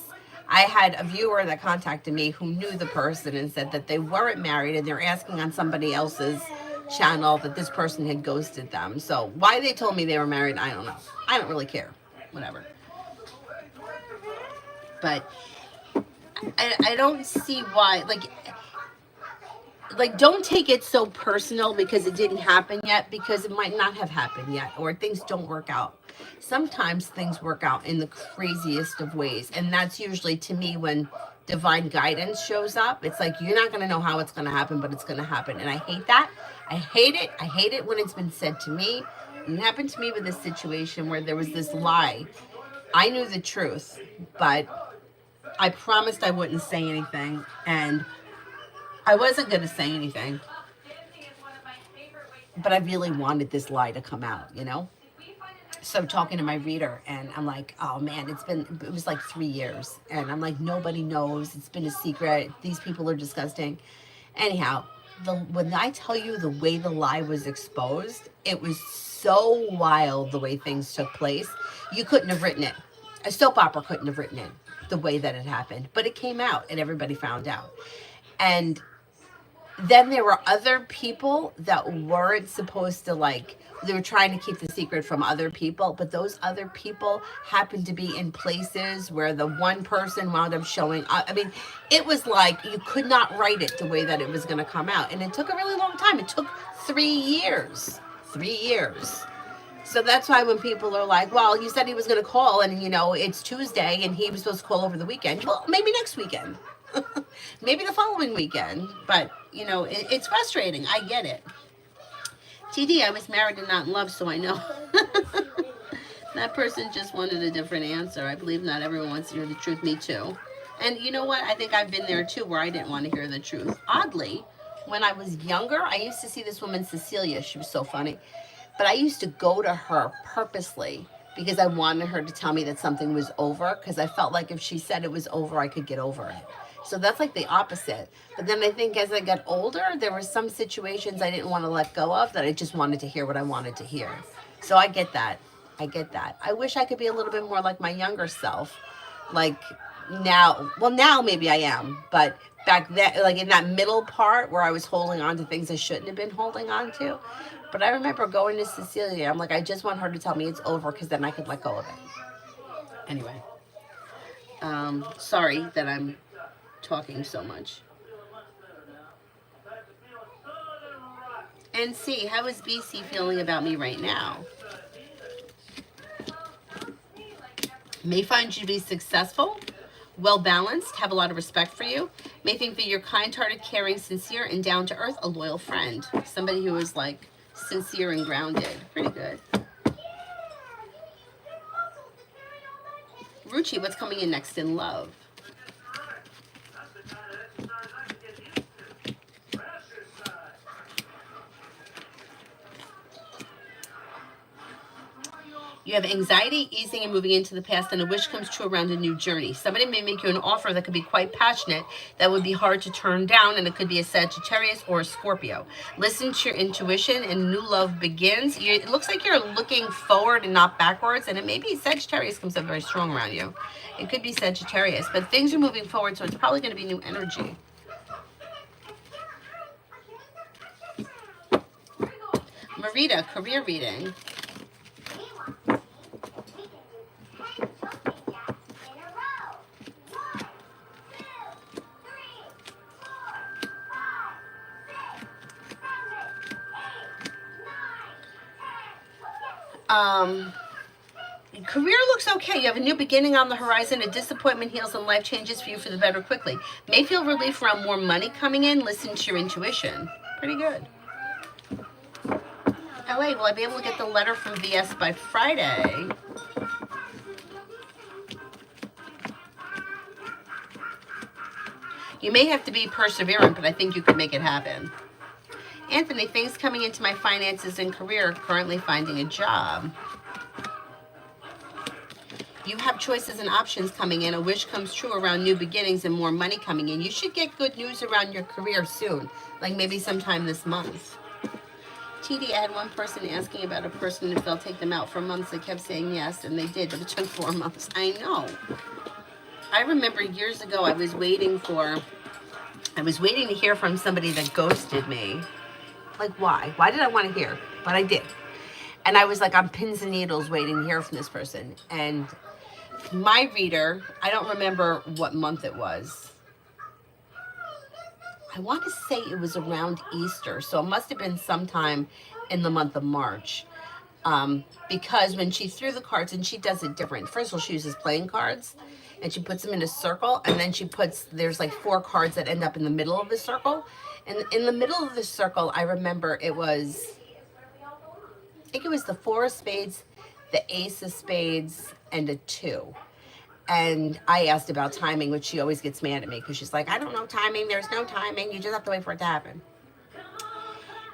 I had a viewer that contacted me who knew the person and said that they weren't married and they're asking on somebody else's channel that this person had ghosted them. So why they told me they were married, I don't know. I don't really care. Whatever. But I don't see why, don't take it so personal because it didn't happen yet, because it might not have happened yet, or things don't work out. Sometimes things work out in the craziest of ways, and that's usually, to me, when divine guidance shows up. It's like you're not going to know how it's going to happen, but it's going to happen. And I hate that. I hate it when it's been said to me. And it happened to me with this situation where there was this lie. I knew the truth, but I promised I wouldn't say anything, and I wasn't going to say anything, but I really wanted this lie to come out, you know? So talking to my reader, and I'm like, oh man, it was like 3 years. And I'm like, nobody knows. It's been a secret. These people are disgusting. Anyhow, when I tell you the way the lie was exposed, it was so wild the way things took place. You couldn't have written it. A soap opera couldn't have written it the way that it happened. But it came out and everybody found out. And then there were other people that weren't supposed to, they were trying to keep the secret from other people, but those other people happened to be in places where the one person wound up showing up. I mean, it was like you could not write it the way that it was going to come out. And it took a really long time. It took 3 years. 3 years. So that's why when people are like, well, you said he was going to call and, it's Tuesday and he was supposed to call over the weekend. Well, maybe next weekend. Maybe the following weekend. But, it's frustrating. I get it. TD, I was married and not in love, so I know. That person just wanted a different answer. I believe not everyone wants to hear the truth. Me too. And you know what? I think I've been there too, where I didn't want to hear the truth. Oddly, when I was younger, I used to see this woman, Cecilia. She was so funny. But I used to go to her purposely because I wanted her to tell me that something was over, because I felt like if she said it was over, I could get over it. So that's like the opposite. But then I think as I got older, there were some situations I didn't want to let go of that I just wanted to hear what I wanted to hear. So I get that. I wish I could be a little bit more like my younger self. Like now maybe I am, but back then, like in that middle part where I was holding on to things I shouldn't have been holding on to. But I remember going to Cecilia. I'm like, I just want her to tell me it's over because then I could let go of it. Anyway, sorry that I'm talking so much. And see, how is BC feeling about me right now? May find you to be successful, well-balanced, have a lot of respect for you. May think that you're kind-hearted, caring, sincere, and down-to-earth, a loyal friend. Somebody who is like sincere and grounded. Pretty good. Ruchi, what's coming in next in love? You have anxiety easing and moving into the past, and a wish comes true around a new journey. Somebody may make you an offer that could be quite passionate, that would be hard to turn down, and it could be a Sagittarius or a Scorpio. Listen to your intuition, and new love begins. It looks like you're looking forward and not backwards, and it may be Sagittarius comes up very strong around you. It could be Sagittarius, but things are moving forward, so it's probably going to be new energy. Marita, career reading. Career looks okay. You have a new beginning on the horizon. A disappointment heals and life changes for you for the better quickly. May feel relief around more money coming in. Listen to your intuition. Pretty good. LA, will I be able to get the letter from VS by Friday? You may have to be perseverant, but I think you could make it happen. Anthony, things coming into my finances and career. Currently finding a job. You have choices and options coming in. A wish comes true around new beginnings and more money coming in. You should get good news around your career soon, like maybe sometime this month. TD, I had one person asking about a person if they'll take them out for months. They kept saying yes, and they did, but it took 4 months. I know. I remember years ago I was waiting to hear from somebody that ghosted me. Like, why? Why did I want to hear? But I did. And I was like on pins and needles waiting to hear from this person. And my reader, I don't remember what month it was. I want to say it was around Easter. So it must have been sometime in the month of March. Because when she threw the cards, and she does it different. First of all, she uses playing cards. And she puts them in a circle. And then there's like 4 cards that end up in the middle of the circle. And in the middle of the circle, I remember I think it was the 4 of spades, the ace of spades, and a 2. And I asked about timing, which she always gets mad at me because she's like, I don't know timing. There's no timing. You just have to wait for it to happen.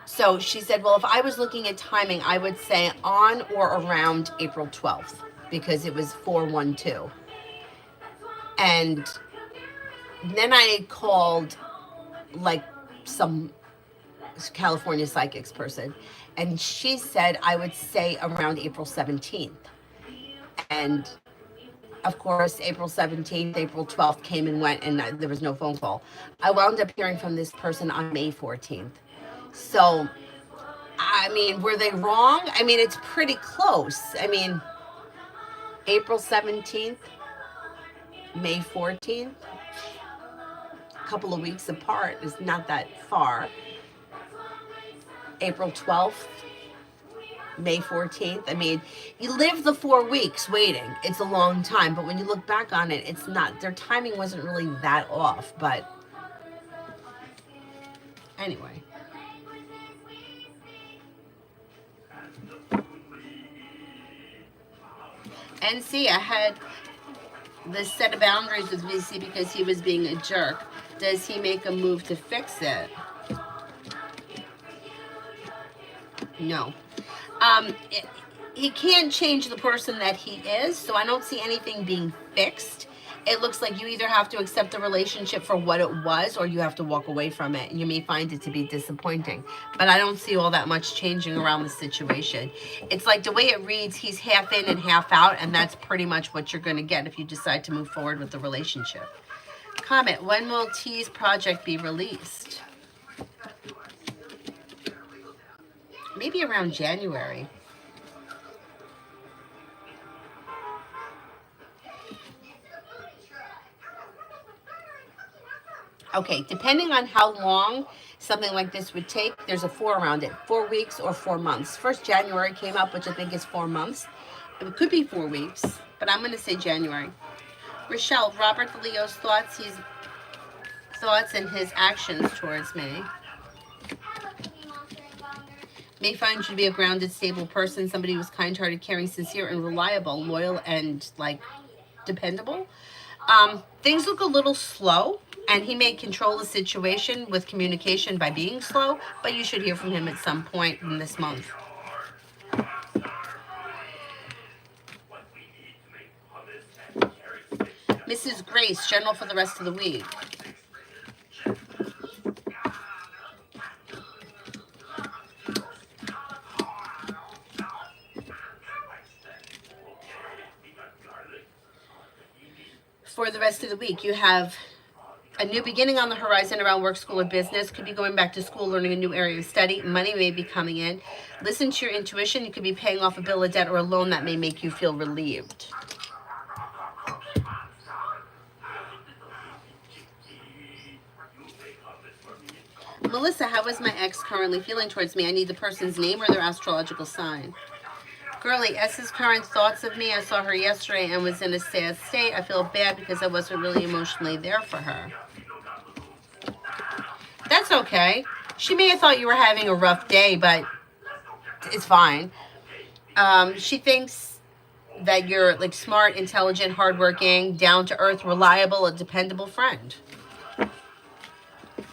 So she said, well, if I was looking at timing, I would say on or around April 12th because it was 4/1/2. And then I called like some California psychics person, and she said I would say around April 17th. And of course, April 17th, April 12th came and went, and there was no phone call. I wound up hearing from this person on May 14th. So, I mean, were they wrong? I mean, it's pretty close. I mean, April 17th, May 14th, a couple of weeks apart is not that far. April 12th, May 14th. I mean, you live the 4 weeks waiting. It's a long time, but when you look back on it, it's not. Their timing wasn't really that off, but anyway. NC, I had this set of boundaries with VC because he was being a jerk. Does he make a move to fix it? No. He can't change the person that he is, so I don't see anything being fixed. It looks like you either have to accept the relationship for what it was, or you have to walk away from it, and you may find it to be disappointing. But I don't see all that much changing around the situation. It's like the way it reads, he's half in and half out, and that's pretty much what you're going to get if you decide to move forward with the relationship. Comment, when will T's project be released? Maybe around January. Okay, depending on how long something like this would take, there's a 4 around it. 4 weeks or 4 months. First January came up, which I think is 4 months. It could be 4 weeks, but I'm going to say January. Rochelle, Robert the Leo's thoughts and his actions towards me. May find you to be a grounded, stable person, somebody who's kind-hearted, caring, sincere, and reliable, loyal, and, like, dependable. Things look a little slow, and he may control the situation with communication by being slow, but you should hear from him at some point in this month. Mrs. Grace, general for the rest of the week. For the rest of the week, you have a new beginning on the horizon around work, school, or business. Could be going back to school, learning a new area of study. Money may be coming in. Listen to your intuition. You could be paying off a bill of debt or a loan that may make you feel relieved. Melissa, how is my ex currently feeling towards me? I need the person's name or their astrological sign. Girly, S's current thoughts of me. I saw her yesterday and was in a sad state. I feel bad because I wasn't really emotionally there for her. That's okay. She may have thought you were having a rough day, but it's fine. She thinks that you're like smart, intelligent, hardworking, down to earth, reliable, a dependable friend.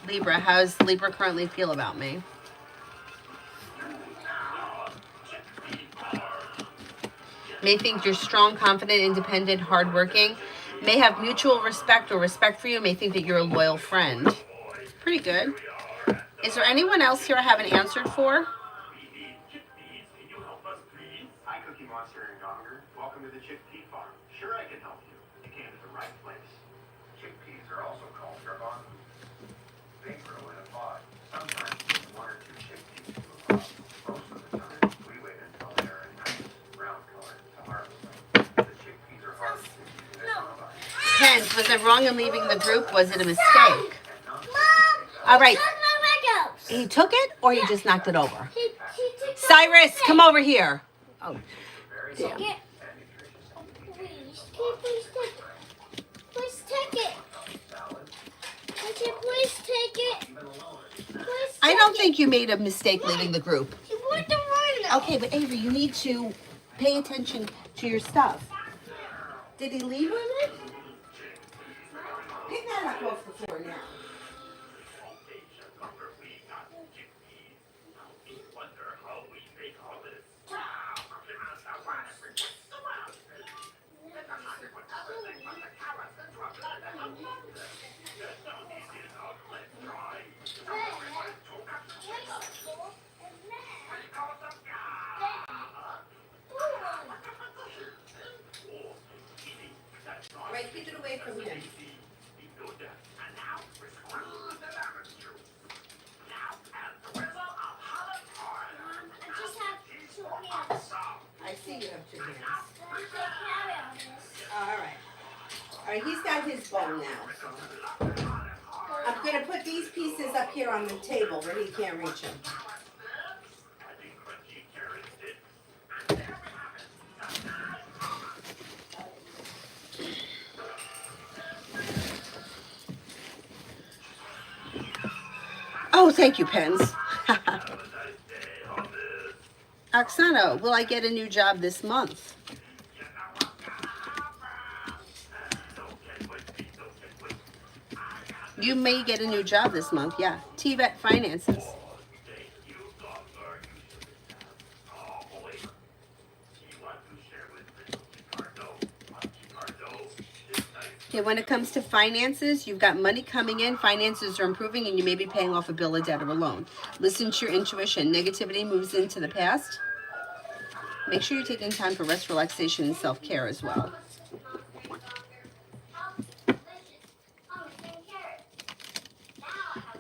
Libra, how does Libra currently feel about me? May think you're strong, confident, independent, hardworking. May have mutual respect or respect for you. May think that you're a loyal friend. Pretty good. Is there anyone else here I haven't answered for? Hi, Cookie Monster and Donger. Welcome to the chickpea farm. Sure, I can help you. You came to the right place. Chickpeas are also called garbanzos. They grow in a pod. Sometimes one or two chickpeas to a pod. Most of the time, we wait until they are a nice brown color to harvest them. The chickpeas are hard to use in their combine. Pence, was I wrong in leaving the group? Was it a mistake? Mom, All right. took my Legos. He took it or he just knocked it over? He took Cyrus, come over here. Oh, Take it. Please, can you please take it? Please take it. Would you please take it? Please I take don't it. think you made a mistake leaving the group. You want the rhino. Okay, but Avery, you need to pay attention to your stuff. Did he leave with it? Pick that up off the floor now. Right, keep it away from him. I just have 2 hands. I see you have 2 hands. Don't take carry on this. All right. All right, he's got his bow now. So. I'm going to put these pieces up here on the table where he can't reach them. Oh, thank you, Pens. Oksana, will I get a new job this month? You may get a new job this month, yeah. TVET Finances. Okay, when it comes to finances, you've got money coming in, finances are improving, and you may be paying off a bill, a debt, or a loan. Listen to your intuition. Negativity moves into the past. Make sure you're taking time for rest, relaxation, and self-care as well.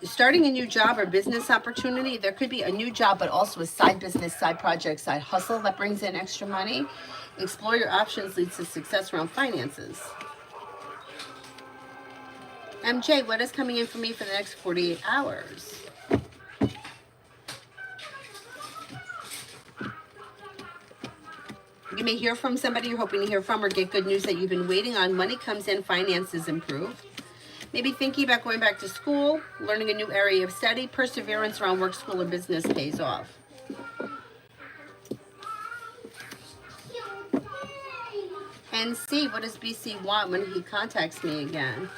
Starting a new job or business opportunity, there could be a new job, but also a side business, side project, side hustle that brings in extra money. Explore your options leads to success around finances. MJ, what is coming in for me for the next 48 hours? You may hear from somebody you're hoping to hear from or get good news that you've been waiting on. Money comes in, finances improve. Maybe thinking about going back to school, learning a new area of study, perseverance around work, school, or business pays off. And C, what does BC want when he contacts me again?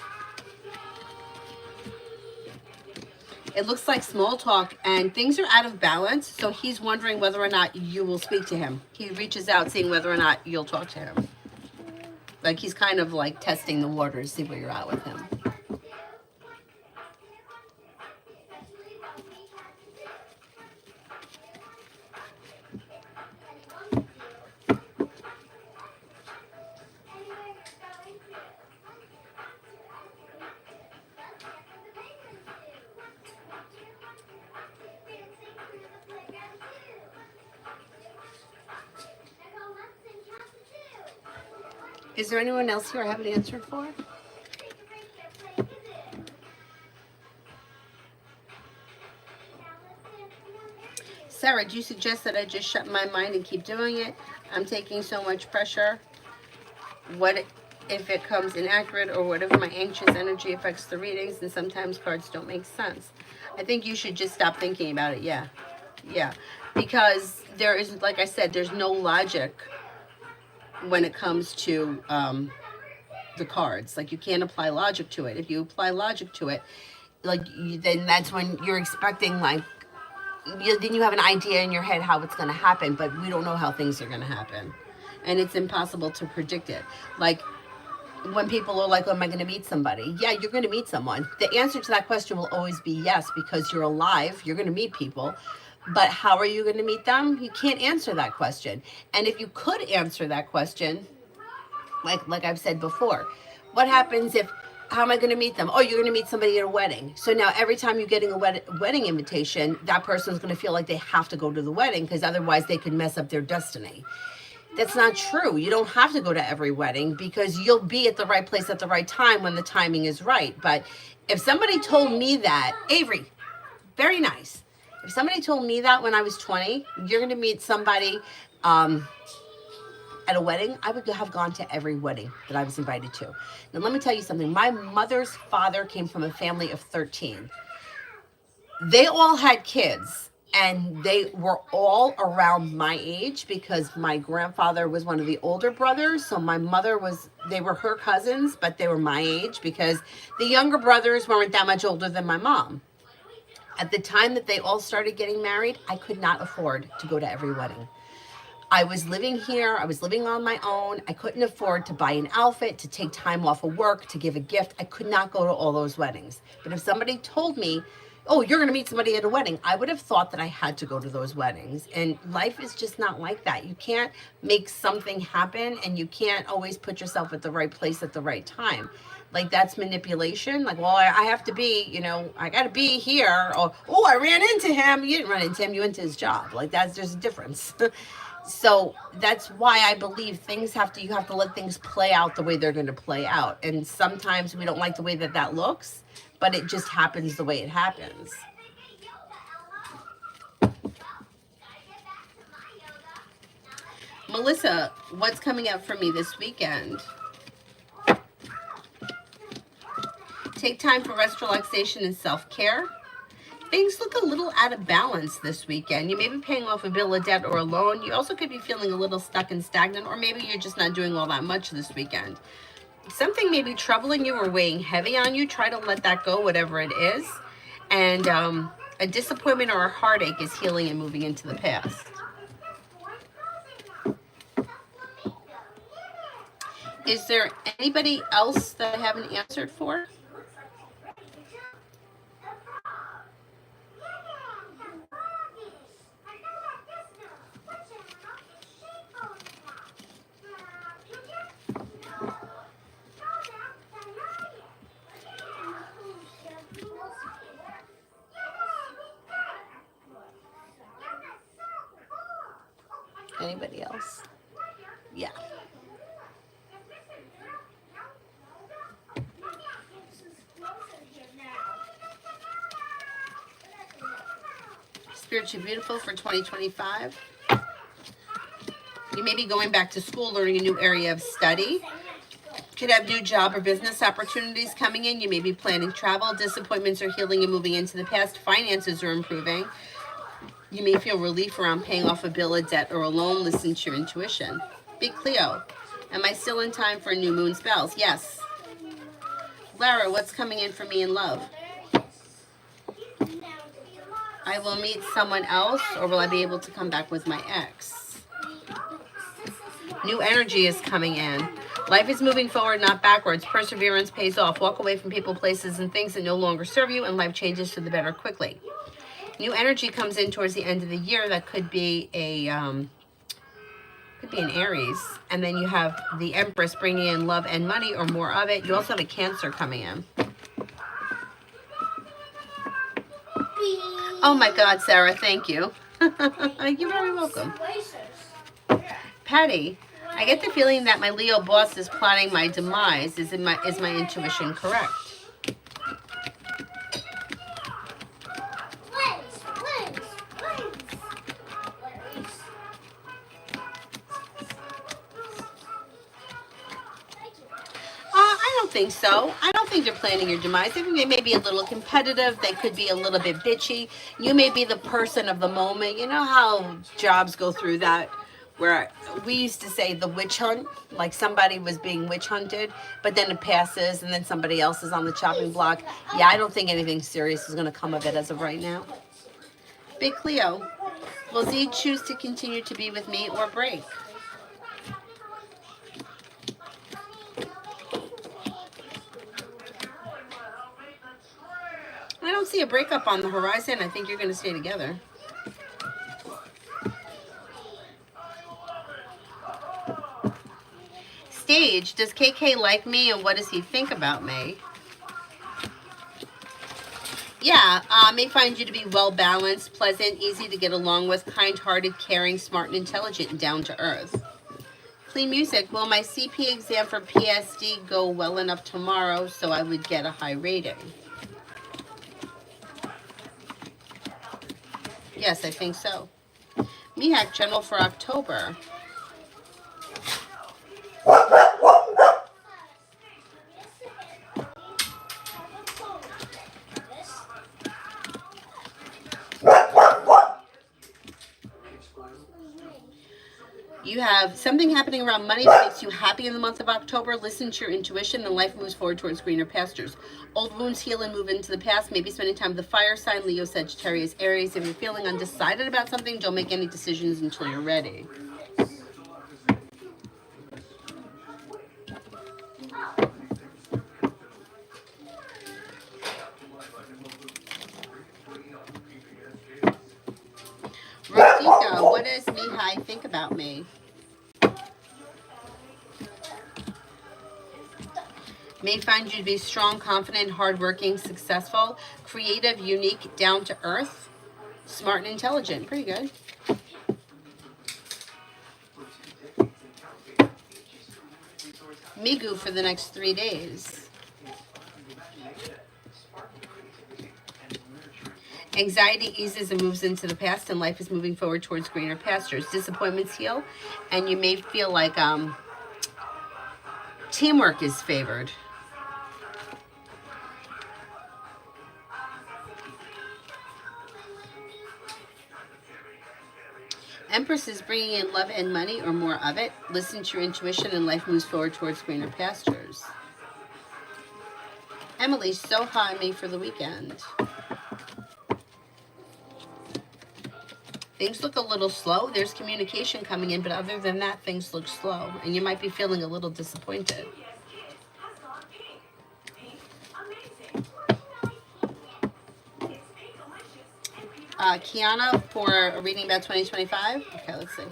It looks like small talk and things are out of balance, so he's wondering whether or not you will speak to him. He reaches out seeing whether or not you'll talk to him. Like he's kind of like testing the waters, see where you're at with him. Is there anyone else here I haven't answered for? Sarah, do you suggest that I just shut my mind and keep doing it? I'm taking so much pressure. What if it comes inaccurate, or what if my anxious energy affects the readings and sometimes cards don't make sense? I think you should just stop thinking about it. Yeah. Because there is, like I said, there's no logic when it comes to the cards. Like you can't apply logic to it. If you apply logic to it, then that's when you're expecting then you have an idea in your head how it's going to happen, but we don't know how things are going to happen, and it's impossible to predict it. Like when people are like, oh, am I going to meet somebody? Yeah, you're going to meet someone. The answer to that question will always be yes, because you're alive, you're going to meet people. But how are you going to meet them? You can't answer that question. And if you could answer that question, like I've said before, what happens if, how am I going to meet them? Oh, you're going to meet somebody at a wedding. So now every time you're getting a wedding invitation, that person's going to feel like they have to go to the wedding because otherwise they could mess up their destiny. That's not true. You don't have to go to every wedding because you'll be at the right place at the right time when the timing is right. But if somebody told me that, Avery, very nice. If somebody told me that when I was 20, you're going to meet somebody at a wedding, I would have gone to every wedding that I was invited to. Now, let me tell you something. My mother's father came from a family of 13. They all had kids, and they were all around my age because my grandfather was one of the older brothers. So my mother they were her cousins, but they were my age because the younger brothers weren't that much older than my mom. At the time that they all started getting married, I could not afford to go to every wedding. I was living here. I was living on my own. I couldn't afford to buy an outfit, to take time off of work, to give a gift. I could not go to all those weddings. But if somebody told me, oh, you're going to meet somebody at a wedding, I would have thought that I had to go to those weddings. And life is just not like that. You can't make something happen, and you can't always put yourself at the right place at the right time. Like that's manipulation. Like, well, I have to be, I got to be here. Or, oh, I ran into him. You didn't run into him. You went to his job. Like there's a difference. So that's why I believe you have to let things play out the way they're going to play out. And sometimes we don't like the way that looks, but it just happens the way it happens. Melissa, what's coming up for me this weekend? Take time for rest, relaxation, and self-care. Things look a little out of balance this weekend. You may be paying off a bill of debt or a loan. You also could be feeling a little stuck and stagnant, or maybe you're just not doing all that much this weekend. Something may be troubling you or weighing heavy on you. Try to let that go, whatever it is. And a disappointment or a heartache is healing and moving into the past. Is there anybody else that I haven't answered for? Anybody else? Yeah. Spiritually beautiful for 2025. You may be going back to school, learning a new area of study. Could have new job or business opportunities coming in. You may be planning travel. Disappointments are healing and moving into the past. Finances are improving. You may feel relief around paying off a bill, a debt, or a loan. Listen to your intuition. Big Cleo, am I still in time for new moon spells? Yes. Lara, what's coming in for me in love? I will meet someone else, or will I be able to come back with my ex? New energy is coming in. Life is moving forward, not backwards. Perseverance pays off. Walk away from people, places, and things that no longer serve you, and life changes for the better quickly. New energy comes in towards the end of the year. That could be an Aries, and then you have the Empress bringing in love and money or more of it. You also have a Cancer coming in. Oh my God, Sarah, thank you. You're very welcome. Patty, I get the feeling that my Leo boss is plotting my demise. Is my intuition correct? I don't think so. I don't think they're planning your demise. I think they may be a little competitive. They could be a little bit bitchy. You may be the person of the moment. You know how jobs go through that, where we used to say the witch hunt, like somebody was being witch hunted, but then it passes and then somebody else is on the chopping block. Yeah, I don't think anything serious is going to come of it as of right now. Big Cleo, will Z choose to continue to be with me or break? I don't see a breakup on the horizon. I think you're going to stay together. Stage, does KK like me and what does he think about me? Yeah, may find you to be well balanced, pleasant, easy to get along with, kind-hearted, caring, smart, and intelligent, and down to earth. Clean music. Will my CP exam for PSD go well enough tomorrow so I would get a high rating? Yes, I think so. Mihak, general for October. You have something happening around money that makes you happy in the month of October. Listen to your intuition and life moves forward towards greener pastures. Old wounds heal and move into the past. Maybe spending time with the fire sign, Leo, Sagittarius, Aries. If you're feeling undecided about something, don't make any decisions until you're ready. Rosika, what does Mihai think about me? May find you to be strong, confident, hardworking, successful, creative, unique, down to earth, smart, and intelligent. Pretty good. Migu for the next 3 days. Anxiety eases and moves into the past, and life is moving forward towards greener pastures. Disappointments heal, and you may feel like teamwork is favored. Empress is bringing in love and money or more of it. Listen to your intuition and life moves forward towards greener pastures. Emily, so high me for the weekend. Things look a little slow. There's communication coming in, but other than that, things look slow. And you might be feeling a little disappointed. Kiana for a reading about 2025. Okay, let's see.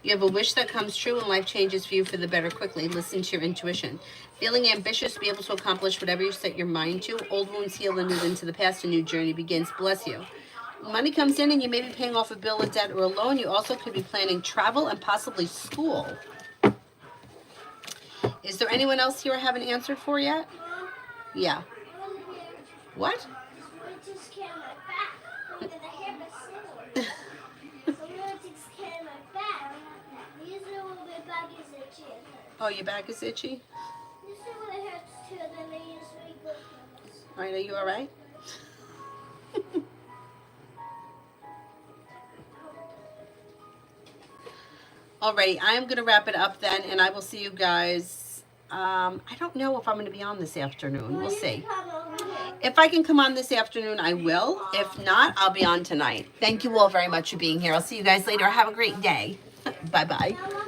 You have a wish that comes true and life changes for you for the better quickly. Listen to your intuition. Feeling ambitious to be able to accomplish whatever you set your mind to. Old wounds heal and move into the past. A new journey begins. Bless you. Money comes in and you may be paying off a bill, a debt, or a loan. You also could be planning travel and possibly school. Is there anyone else here I haven't answered for yet? Yeah. What? Oh, your back is itchy? All right, are you all right? Alrighty, I am going to wrap it up then, and I will see you guys I don't know if I'm going to be on this afternoon. We'll see. Come over here. If I can come on this afternoon, I will. If not, I'll be on tonight. Thank you all very much for being here. I'll see you guys later. Have a great day. Bye-bye. Now